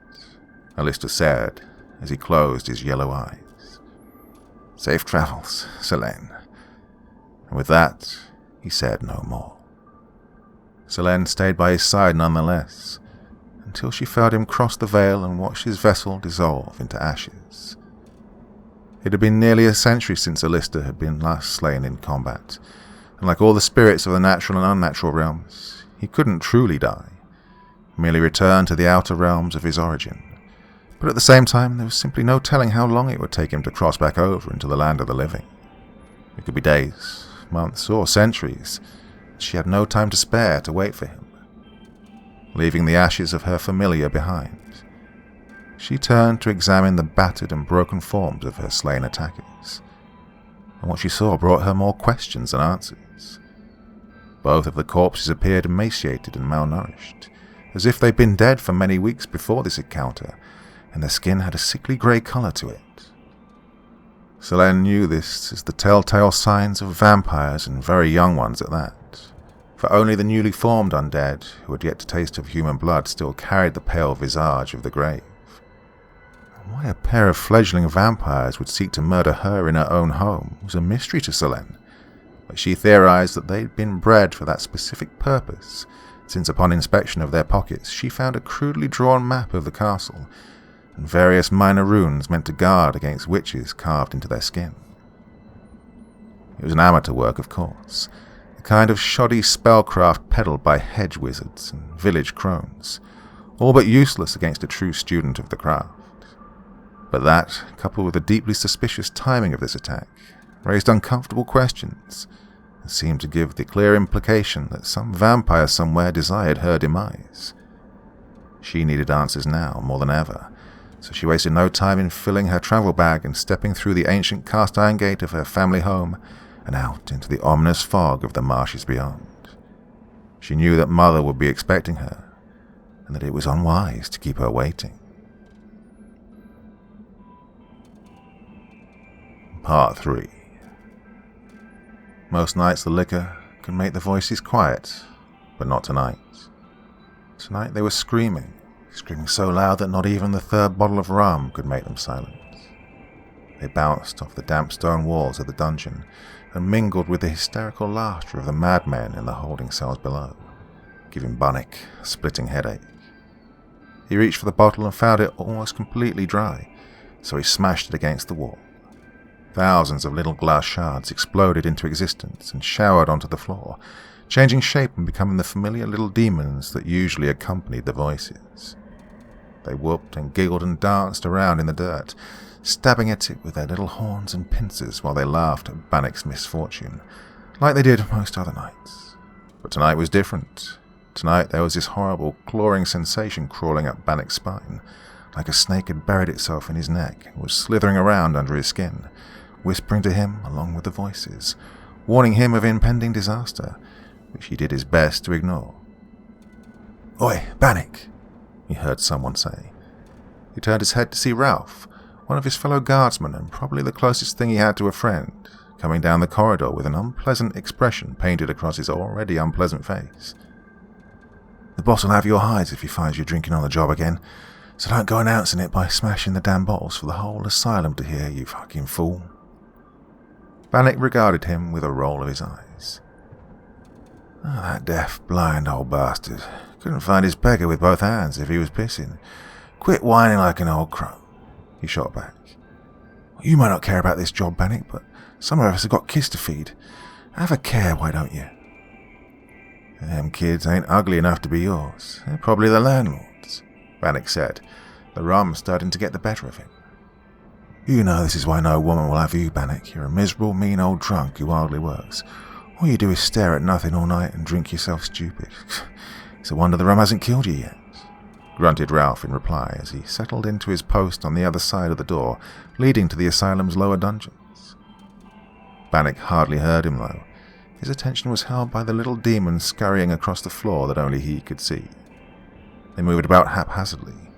Alistair said as he closed his yellow eyes. "Safe travels, Celene." And with that, he said no more. Celene stayed by his side nonetheless, until she felt him cross the veil and watch his vessel dissolve into ashes. It had been nearly a century since Alistair had been last slain in combat, and like all the spirits of the natural and unnatural realms, he couldn't truly die, merely return to the outer realms of his origin. But at the same time, there was simply no telling how long it would take him to cross back over into the land of the living. It could be days, months, or centuries. She had no time to spare to wait for him. Leaving the ashes of her familiar behind, she turned to examine the battered and broken forms of her slain attackers, and what she saw brought her more questions than answers. Both of the corpses appeared emaciated and malnourished, as if they'd been dead for many weeks before this encounter, and their skin had a sickly grey colour to it. Celene knew this as the telltale signs of vampires, and very young ones at that, for only the newly formed undead, who had yet to taste of human blood, still carried the pale visage of the grave. Why a pair of fledgling vampires would seek to murder her in her own home was a mystery to Celene, but she theorized that they'd been bred for that specific purpose, since upon inspection of their pockets she found a crudely drawn map of the castle and various minor runes meant to guard against witches carved into their skin. It was an amateur work, of course, the kind of shoddy spellcraft peddled by hedge wizards and village crones, all but useless against a true student of the craft. But that, coupled with the deeply suspicious timing of this attack, raised uncomfortable questions and seemed to give the clear implication that some vampire somewhere desired her demise. She needed answers now more than ever, so she wasted no time in filling her travel bag and stepping through the ancient cast-iron gate of her family home and out into the ominous fog of the marshes beyond. She knew that Mother would be expecting her, and that it was unwise to keep her waiting. Part 3. Most nights the liquor can make the voices quiet, but not tonight. Tonight they were screaming so loud that not even the third bottle of rum could make them silent. They bounced off the damp stone walls of the dungeon and mingled with the hysterical laughter of the madmen in the holding cells below, giving Bannock a splitting headache. He reached for the bottle and found it almost completely dry, so he smashed it against the wall. Thousands of little glass shards exploded into existence and showered onto the floor, changing shape and becoming the familiar little demons that usually accompanied the voices. They whooped and giggled and danced around in the dirt, stabbing at it with their little horns and pincers while they laughed at Bannock's misfortune, like they did most other nights. But tonight was different. Tonight there was this horrible, clawing sensation crawling up Bannock's spine, like a snake had buried itself in his neck and was slithering around under his skin, whispering to him along with the voices, warning him of impending disaster, which he did his best to ignore. "Oi, Bannock," he heard someone say. He turned his head to see Ralph, one of his fellow guardsmen and probably the closest thing he had to a friend, coming down the corridor with an unpleasant expression painted across his already unpleasant face. "The boss will have your hides if he finds you drinking on the job again, so don't go announcing it by smashing the damn bottles for the whole asylum to hear, you fucking fool." Bannock regarded him with a roll of his eyes. "Oh, that deaf, blind old bastard. Couldn't find his pecker with both hands if he was pissing. Quit whining like an old crow," he shot back. "You might not care about this job, Bannock, but some of us have got kids to feed. Have a care, why don't you?" "Them kids ain't ugly enough to be yours. They're probably the landlord's," Bannock said, the rum starting to get the better of him. "You know this is why no woman will have you, Bannock. You're a miserable, mean old drunk who hardly works. All you do is stare at nothing all night and drink yourself stupid. It's a wonder the rum hasn't killed you yet," grunted Ralph in reply as he settled into his post on the other side of the door leading to the asylum's lower dungeons. Bannock hardly heard him, though. His attention was held by the little demons scurrying across the floor that only he could see. They moved about haphazardly,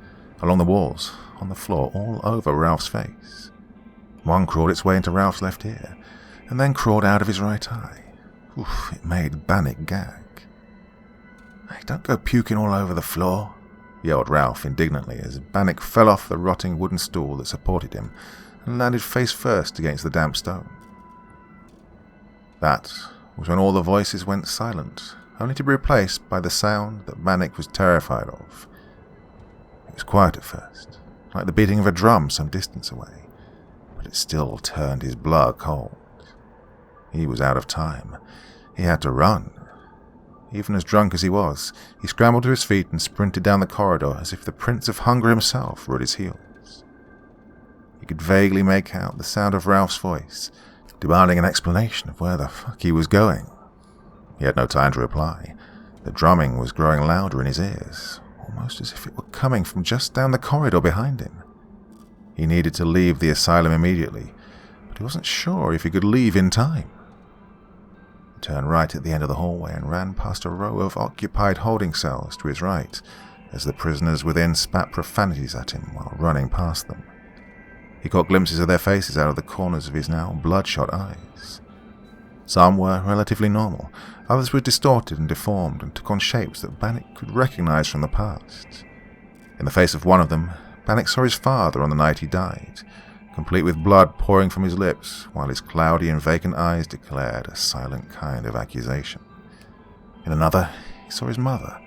along the walls, on the floor, all over Ralph's face. One crawled its way into Ralph's left ear, and then crawled out of his right eye. Oof, it made Bannock gag. "Hey, don't go puking all over the floor," yelled Ralph indignantly as Bannock fell off the rotting wooden stool that supported him and landed face first against the damp stone. That was when all the voices went silent, only to be replaced by the sound that Bannock was terrified of. It was quiet at first, like the beating of a drum some distance away, but it still turned his blood cold. He was out of time. He had to run. Even as drunk as he was, he scrambled to his feet and sprinted down the corridor as if the Prince of Hunger himself were at his heels. He could vaguely make out the sound of Ralph's voice, demanding an explanation of where the fuck he was going. He had no time to reply. The drumming was growing louder in his ears, almost as if it were coming from just down the corridor behind him. He needed to leave the asylum immediately, but he wasn't sure if he could leave in time. He turned right at the end of the hallway and ran past a row of occupied holding cells to his right, as the prisoners within spat profanities at him while running past them. He caught glimpses of their faces out of the corners of his now bloodshot eyes. Some were relatively normal, others were distorted and deformed and took on shapes that Bannock could recognize from the past. In the face of one of them, Bannock saw his father on the night he died, complete with blood pouring from his lips, while his cloudy and vacant eyes declared a silent kind of accusation. In another, he saw his mother,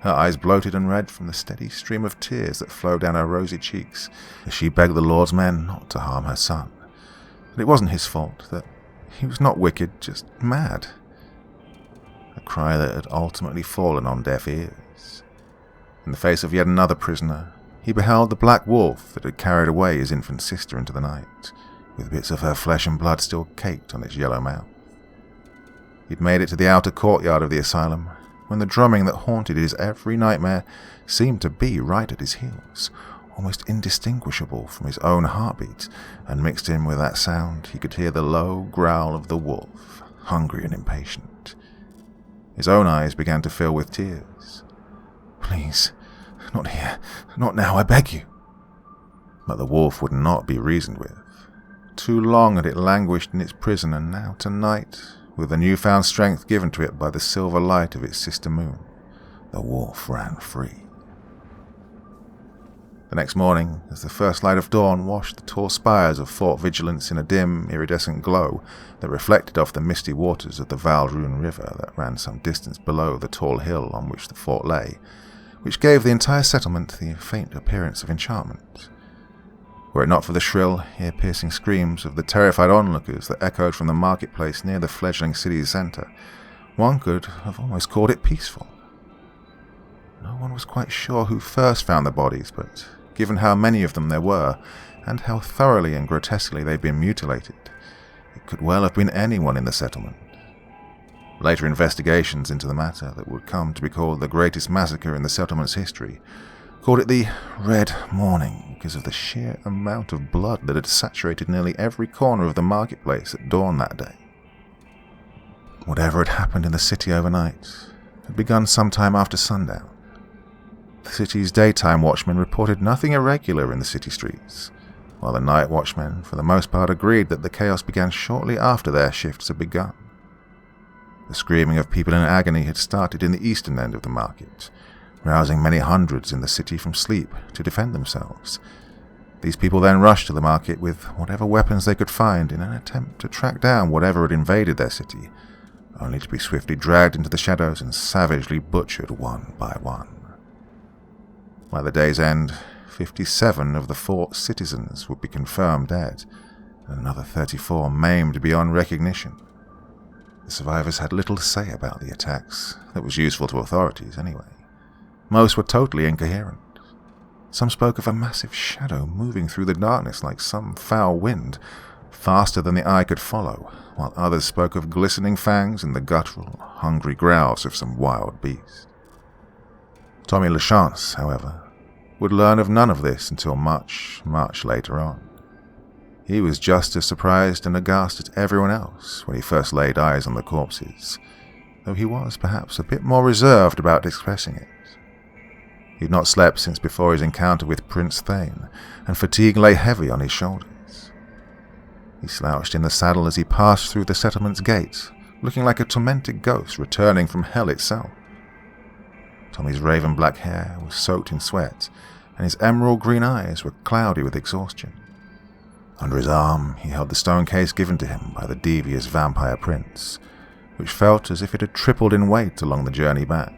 her eyes bloated and red from the steady stream of tears that flowed down her rosy cheeks as she begged the Lord's men not to harm her son. That it wasn't his fault, that he was not wicked, just mad. A cry that had ultimately fallen on deaf ears. In the face of yet another prisoner, he beheld the black wolf that had carried away his infant sister into the night, with bits of her flesh and blood still caked on its yellow mouth. He'd made it to the outer courtyard of the asylum, when the drumming that haunted his every nightmare seemed to be right at his heels, almost indistinguishable from his own heartbeat, and mixed in with that sound he could hear the low growl of the wolf, hungry and impatient. His own eyes began to fill with tears. "Please, not here, not now, I beg you." But the wolf would not be reasoned with. Too long had it languished in its prison, and now tonight, with the newfound strength given to it by the silver light of its sister moon, the wolf ran free. The next morning, as the first light of dawn washed the tall spires of Fort Vigilance in a dim, iridescent glow that reflected off the misty waters of the Valdrune River that ran some distance below the tall hill on which the fort lay, which gave the entire settlement the faint appearance of enchantment. Were it not for the shrill, ear-piercing screams of the terrified onlookers that echoed from the marketplace near the fledgling city's centre, one could have almost called it peaceful. No one was quite sure who first found the bodies, but given how many of them there were, and how thoroughly and grotesquely they'd been mutilated, it could well have been anyone in the settlement. Later investigations into the matter that would come to be called the greatest massacre in the settlement's history called it the Red Morning because of the sheer amount of blood that had saturated nearly every corner of the marketplace at dawn that day. Whatever had happened in the city overnight had begun sometime after sundown. The city's daytime watchmen reported nothing irregular in the city streets, while the night watchmen for the most part agreed that the chaos began shortly after their shifts had begun. The screaming of people in agony had started in the eastern end of the market, rousing many hundreds in the city from sleep to defend themselves. These people then rushed to the market with whatever weapons they could find in an attempt to track down whatever had invaded their city, only to be swiftly dragged into the shadows and savagely butchered one by one. By the day's end, 57 of the fort's citizens would be confirmed dead, and another 34 maimed beyond recognition. The survivors had little to say about the attacks that was useful to authorities anyway. Most were totally incoherent. Some spoke of a massive shadow moving through the darkness like some foul wind, faster than the eye could follow, while others spoke of glistening fangs and the guttural, hungry growls of some wild beast. Tommy LaChance, however, would learn of none of this until much, much later on. He was just as surprised and aghast as everyone else when he first laid eyes on the corpses, though he was perhaps a bit more reserved about expressing it. He'd not slept since before his encounter with Prince Thane, and fatigue lay heavy on his shoulders. He slouched in the saddle as he passed through the settlement's gate, looking like a tormented ghost returning from hell itself. Tommy's raven black hair was soaked in sweat, and his emerald green eyes were cloudy with exhaustion. Under his arm he held the stone case given to him by the devious vampire prince, which felt as if it had tripled in weight along the journey back.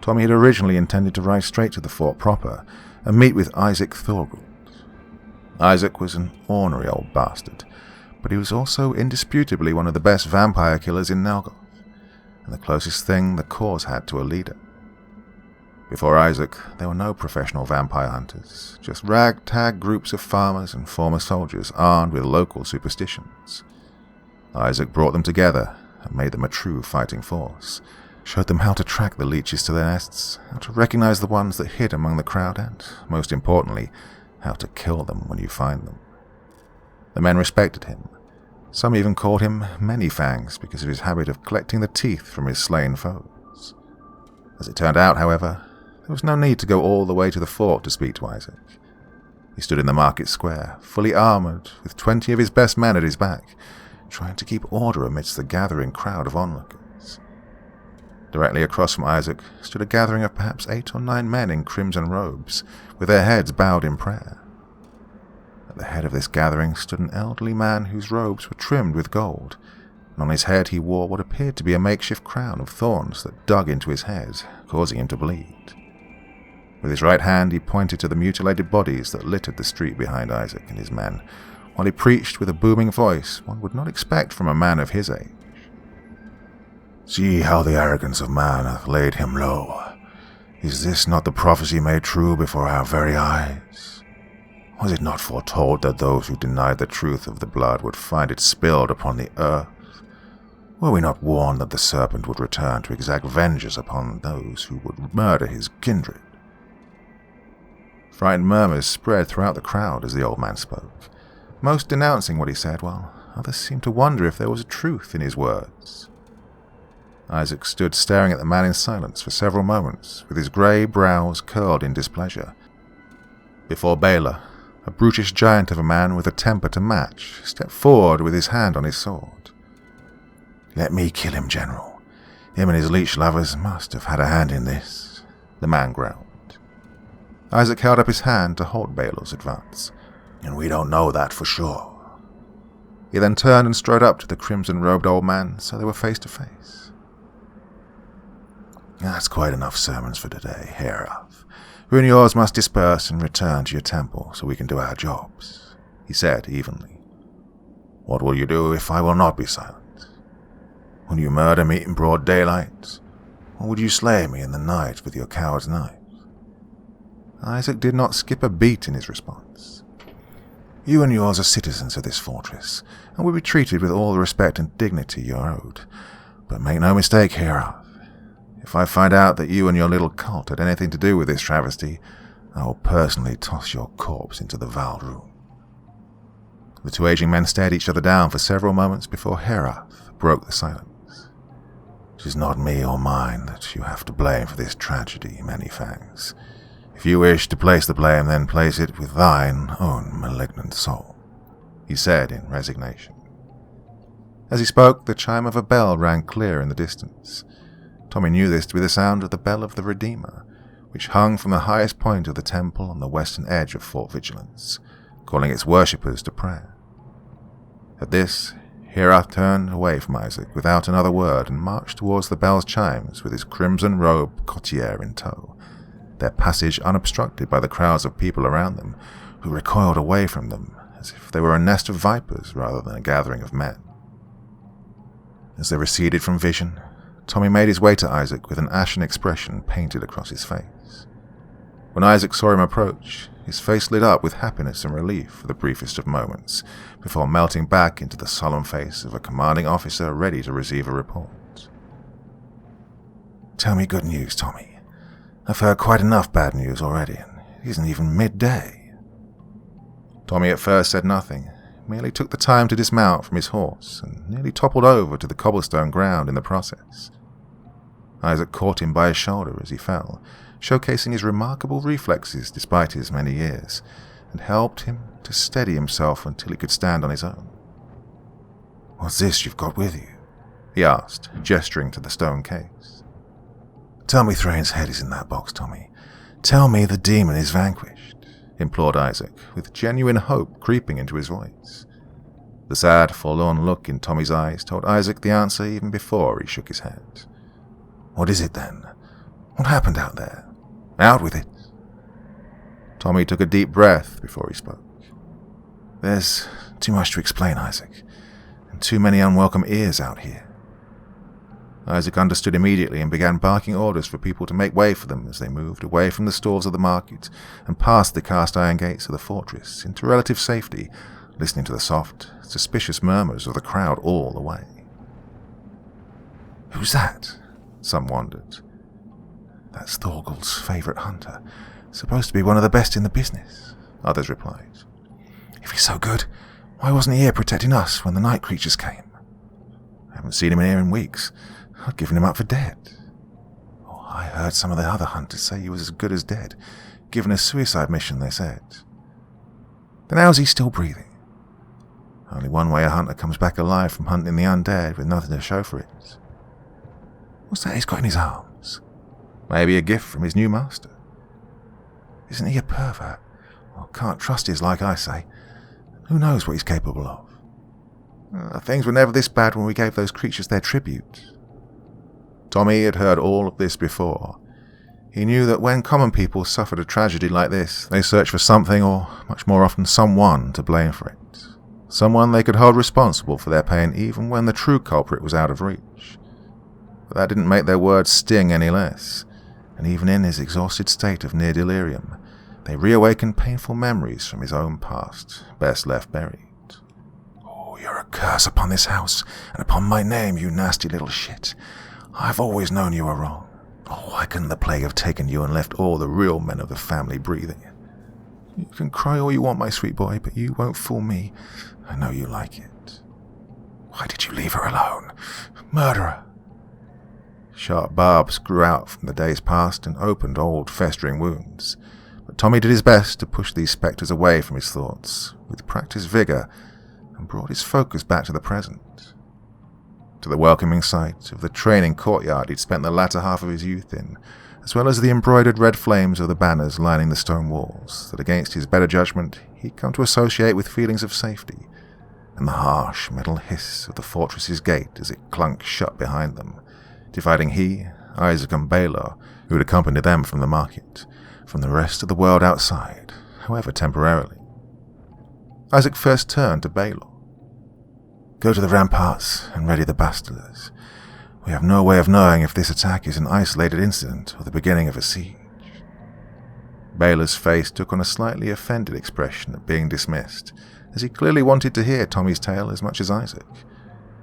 Tommy had originally intended to ride straight to the fort proper and meet with Isaac Thorgood. Isaac was an ornery old bastard, but he was also indisputably one of the best vampire killers in Nalgoth, and the closest thing the cause had to a leader. Before Isaac, there were no professional vampire hunters, just ragtag groups of farmers and former soldiers armed with local superstitions. Isaac brought them together and made them a true fighting force, showed them how to track the leeches to their nests, how to recognize the ones that hid among the crowd, and, most importantly, how to kill them when you find them. The men respected him. Some even called him Many-Fangs because of his habit of collecting the teeth from his slain foes. As it turned out, however, there was no need to go all the way to the fort to speak to Isaac. He stood in the market square, fully armoured, with 20 of his best men at his back, trying to keep order amidst the gathering crowd of onlookers. Directly across from Isaac stood a gathering of perhaps 8 or 9 men in crimson robes, with their heads bowed in prayer. At the head of this gathering stood an elderly man whose robes were trimmed with gold, and on his head he wore what appeared to be a makeshift crown of thorns that dug into his head, causing him to bleed. With his right hand he pointed to the mutilated bodies that littered the street behind Isaac and his men, while he preached with a booming voice one would not expect from a man of his age. "See how the arrogance of man hath laid him low. Is this not the prophecy made true before our very eyes? Was it not foretold that those who denied the truth of the blood would find it spilled upon the earth? Were we not warned that the serpent would return to exact vengeance upon those who would murder his kindred?" Frightened murmurs spread throughout the crowd as the old man spoke, most denouncing what he said, while others seemed to wonder if there was a truth in his words. Isaac stood staring at the man in silence for several moments, with his grey brows curled in displeasure, before Bela, a brutish giant of a man with a temper to match, stepped forward with his hand on his sword. "Let me kill him, General. Him and his leech lovers must have had a hand in this," the man growled. Isaac held up his hand to halt Bela's advance, "and we don't know that for sure." He then turned and strode up to the crimson-robed old man, so they were face to face. "That's quite enough sermons for today, Herath. You and yours must disperse and return to your temple so we can do our jobs," he said evenly. "What will you do if I will not be silent? Will you murder me in broad daylight, or would you slay me in the night with your coward's knife?" Isaac did not skip a beat in his response. "You and yours are citizens of this fortress, and will be treated with all the respect and dignity you are owed. But make no mistake, Herath. If I find out that you and your little cult had anything to do with this travesty, I will personally toss your corpse into the Val room." The two aging men stared each other down for several moments before Herath broke the silence. "It is not me or mine that you have to blame for this tragedy, Manyfangs. If you wish to place the blame, then place it with thine own malignant soul," he said in resignation. As he spoke, the chime of a bell rang clear in the distance. Tommy knew this to be the sound of the Bell of the Redeemer, which hung from the highest point of the temple on the western edge of Fort Vigilance, calling its worshippers to prayer. At this, Herath turned away from Isaac without another word and marched towards the bell's chimes with his crimson-robed courtier in tow, their passage unobstructed by the crowds of people around them, who recoiled away from them as if they were a nest of vipers rather than a gathering of men. As they receded from vision, Tommy made his way to Isaac with an ashen expression painted across his face. When Isaac saw him approach, his face lit up with happiness and relief for the briefest of moments, before melting back into the solemn face of a commanding officer ready to receive a report. "Tell me good news, Tommy. I've heard quite enough bad news already, and it isn't even midday." Tommy at first said nothing, merely took the time to dismount from his horse and nearly toppled over to the cobblestone ground in the process. Isaac caught him by his shoulder as he fell, showcasing his remarkable reflexes despite his many years, and helped him to steady himself until he could stand on his own. "What's this you've got with you?" he asked, gesturing to the stone case. "Tell me Thrain's head is in that box, Tommy. Tell me the demon is vanquished," implored Isaac, with genuine hope creeping into his voice. The sad, forlorn look in Tommy's eyes told Isaac the answer even before he shook his head. "What is it then? What happened out there? Out with it." Tommy took a deep breath before he spoke. "There's too much to explain, Isaac, and too many unwelcome ears out here." Isaac understood immediately and began barking orders for people to make way for them as they moved away from the stalls of the market and past the cast-iron gates of the fortress into relative safety, listening to the soft, suspicious murmurs of the crowd all the way. "Who's that?" some wondered. "That's Thorgald's favourite hunter, supposed to be one of the best in the business," others replied. "If he's so good, why wasn't he here protecting us when the night creatures came? I haven't seen him in here in weeks. I'd given him up for dead. Oh, I heard some of the other hunters say he was as good as dead, given a suicide mission, they said. Then how's he still breathing? Only one way a hunter comes back alive from hunting the undead with nothing to show for it. What's that he's got in his arms? Maybe a gift from his new master. Isn't he a pervert? Well, can't trust his like I say. Who knows what he's capable of?" Things were never this bad when we gave those creatures their tribute." Tommy had heard all of this before. He knew that when common people suffered a tragedy like this, they searched for something, or much more often someone, to blame for it. Someone they could hold responsible for their pain even when the true culprit was out of reach. But that didn't make their words sting any less, and even in his exhausted state of near delirium, they reawakened painful memories from his own past, best left buried. "Oh, you're a curse upon this house, and upon my name, you nasty little shit. I've always known you were wrong. Oh, why couldn't the plague have taken you and left all the real men of the family breathing? You can cry all you want, my sweet boy, but you won't fool me. I know you like it. Why did you leave her alone? Murderer!" Sharp barbs grew out from the days past and opened old, festering wounds. But Tommy did his best to push these spectres away from his thoughts with practiced vigor and brought his focus back to the present. To the welcoming sight of the training courtyard he'd spent the latter half of his youth in, as well as the embroidered red flames of the banners lining the stone walls that against his better judgment he'd come to associate with feelings of safety, and the harsh metal hiss of the fortress's gate as it clunked shut behind them, dividing he, Isaac and Baylor, who had accompanied them from the market, from the rest of the world outside, however temporarily. Isaac first turned to Baylor. "Go to the ramparts and ready the bastards. We have no way of knowing if this attack is an isolated incident or the beginning of a siege." Baylor's face took on a slightly offended expression at being dismissed, as he clearly wanted to hear Tommy's tale as much as Isaac,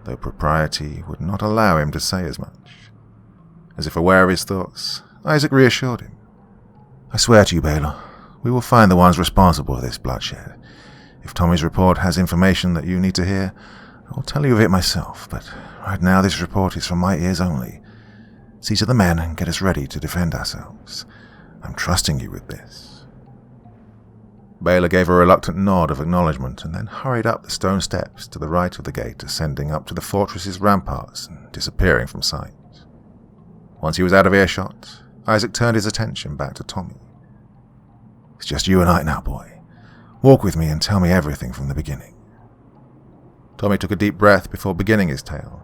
though propriety would not allow him to say as much. As if aware of his thoughts, Isaac reassured him. "I swear to you, Baylor, we will find the ones responsible for this bloodshed. If Tommy's report has information that you need to hear, I'll tell you of it myself, but right now this report is from my ears only. See to the men and get us ready to defend ourselves. I'm trusting you with this." Baylor gave a reluctant nod of acknowledgement and then hurried up the stone steps to the right of the gate ascending up to the fortress's ramparts and disappearing from sight. Once he was out of earshot, Isaac turned his attention back to Tommy. "It's just you and I now, boy. Walk with me and tell me everything from the beginning." Tommy took a deep breath before beginning his tale,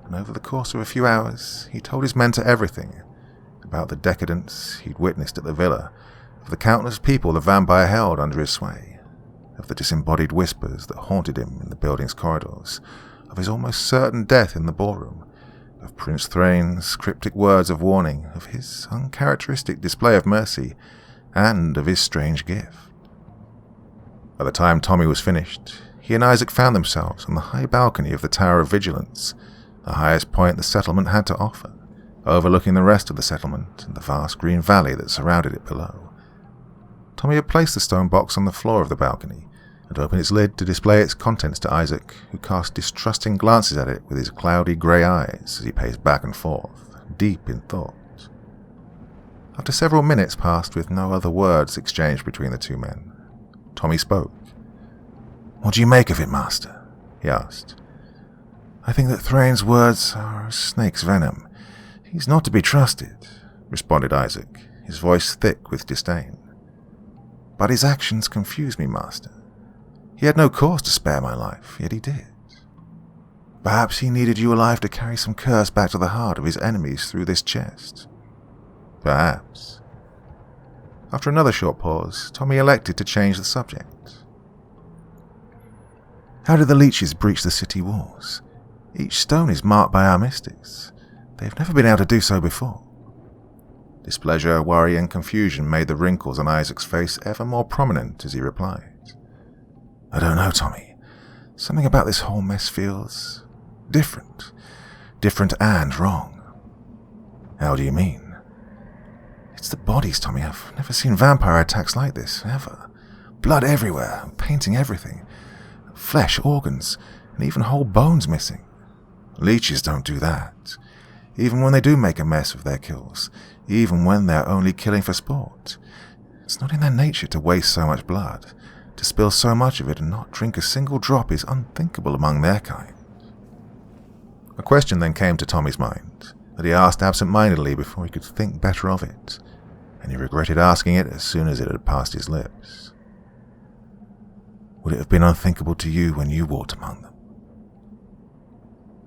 and over the course of a few hours he told his mentor everything about the decadence he'd witnessed at the villa, of the countless people the vampire held under his sway, of the disembodied whispers that haunted him in the building's corridors, of his almost certain death in the ballroom, of Prince Thrain's cryptic words of warning, of his uncharacteristic display of mercy, and of his strange gift. By the time Tommy was finished, he and Isaac found themselves on the high balcony of the Tower of Vigilance, the highest point the settlement had to offer, overlooking the rest of the settlement and the vast green valley that surrounded it below. Tommy had placed the stone box on the floor of the balcony and opened its lid to display its contents to Isaac, who cast distrusting glances at it with his cloudy grey eyes as he paced back and forth, deep in thought. After several minutes passed with no other words exchanged between the two men, Tommy spoke. "What do you make of it, Master?" he asked. "I think that Thrain's words are a snake's venom. He's not to be trusted," responded Isaac, his voice thick with disdain. "But his actions confuse me, Master. He had no cause to spare my life, yet he did. Perhaps he needed you alive to carry some curse back to the heart of his enemies through this chest. Perhaps." After another short pause, Tommy elected to change the subject. "How did the leeches breach the city walls? Each stone is marked by our mystics. They've never been able to do so before." Displeasure, worry, and confusion made the wrinkles on Isaac's face ever more prominent as he replied. "I don't know, Tommy. Something about this whole mess feels different. Different and wrong." "How do you mean?" "It's the bodies, Tommy. I've never seen vampire attacks like this, ever. Blood everywhere, painting everything. Flesh, organs, and even whole bones missing. Leeches don't do that. Even when they do make a mess of their kills, even when they're only killing for sport. It's not in their nature to waste so much blood. To spill so much of it and not drink a single drop is unthinkable among their kind." A question then came to Tommy's mind that he asked absent-mindedly before he could think better of it, and he regretted asking it as soon as it had passed his lips. "Would it have been unthinkable to you when you walked among them?"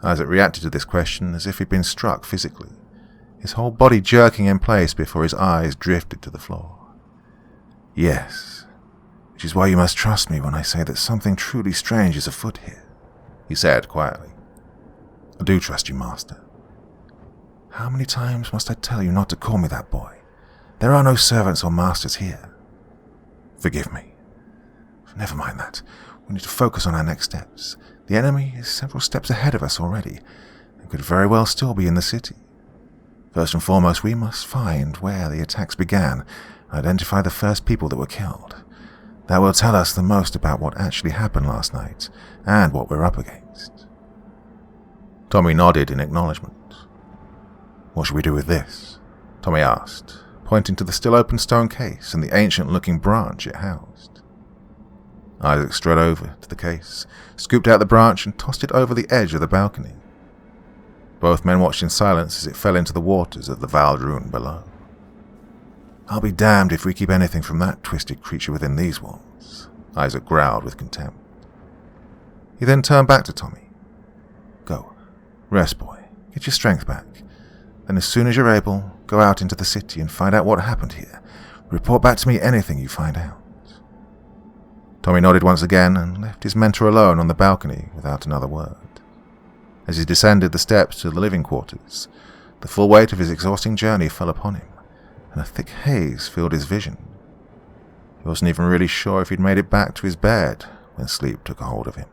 Isaac reacted to this question as if he'd been struck physically, his whole body jerking in place before his eyes drifted to the floor. "Yes, which is why you must trust me when I say that something truly strange is afoot here," he said quietly. "I do trust you, Master. How many times must I tell you not to call me that, boy? There are no servants or masters here." "Forgive me. Never mind that. We need to focus on our next steps. The enemy is several steps ahead of us already, and could very well still be in the city. First and foremost, we must find where the attacks began and identify the first people that were killed. That will tell us the most about what actually happened last night, and what we're up against." Tommy nodded in acknowledgement. "What should we do with this?" Tommy asked, pointing to the still open stone case and the ancient-looking branch it housed. Isaac strode over to the case, scooped out the branch and tossed it over the edge of the balcony. Both men watched in silence as it fell into the waters of the Valdrune below. "I'll be damned if we keep anything from that twisted creature within these walls," Isaac growled with contempt. He then turned back to Tommy. "Go. Rest, boy. Get your strength back. Then as soon as you're able, go out into the city and find out what happened here. Report back to me anything you find out." Tommy nodded once again and left his mentor alone on the balcony without another word. As he descended the steps to the living quarters, the full weight of his exhausting journey fell upon him, and a thick haze filled his vision. He wasn't even really sure if he'd made it back to his bed when sleep took a hold of him.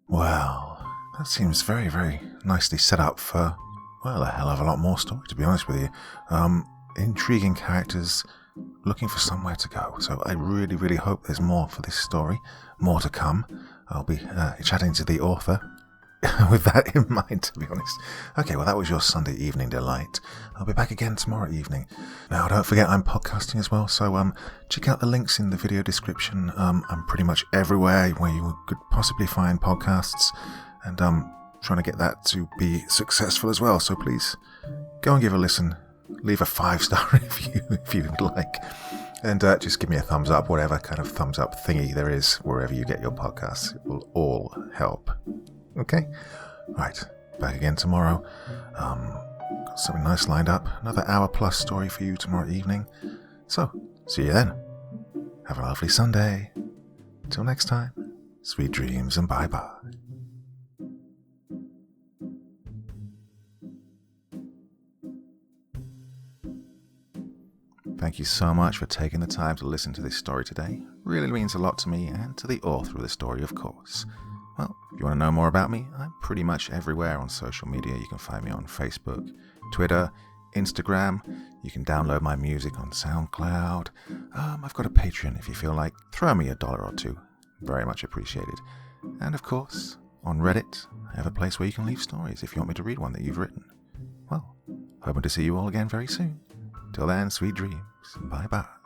Well, that seems very, very nicely set up for, well, a hell of a lot more story, to be honest with you. Intriguing characters, looking for somewhere to go. So I really, really hope there's more for this story, more to come. I'll be chatting to the author with that in mind, to be honest. Okay, well, that was your Sunday evening delight. I'll be back again tomorrow evening. Now, don't forget I'm podcasting as well, so check out the links in the video description. I'm pretty much everywhere where you could possibly find podcasts, and I'm trying to get that to be successful as well, so please go and give a listen. Leave a 5-star review if you'd like, and just give me a thumbs up, whatever kind of thumbs up thingy there is wherever you get your podcasts. It will all help. Okay? Right, back again tomorrow. Got something nice lined up. Another hour-plus story for you tomorrow evening. So, see you then. Have a lovely Sunday. Till next time, sweet dreams and bye-bye. Thank you so much for taking the time to listen to this story today. Really means a lot to me and to the author of the story, of course. Well, if you want to know more about me, I'm pretty much everywhere on social media. You can find me on Facebook, Twitter, Instagram. You can download my music on SoundCloud. I've got a Patreon if you feel like. Throw me $1 or $2. Very much appreciated. And of course, on Reddit, I have a place where you can leave stories if you want me to read one that you've written. Well, hoping to see you all again very soon. Till then, sweet dreams. Bye-bye.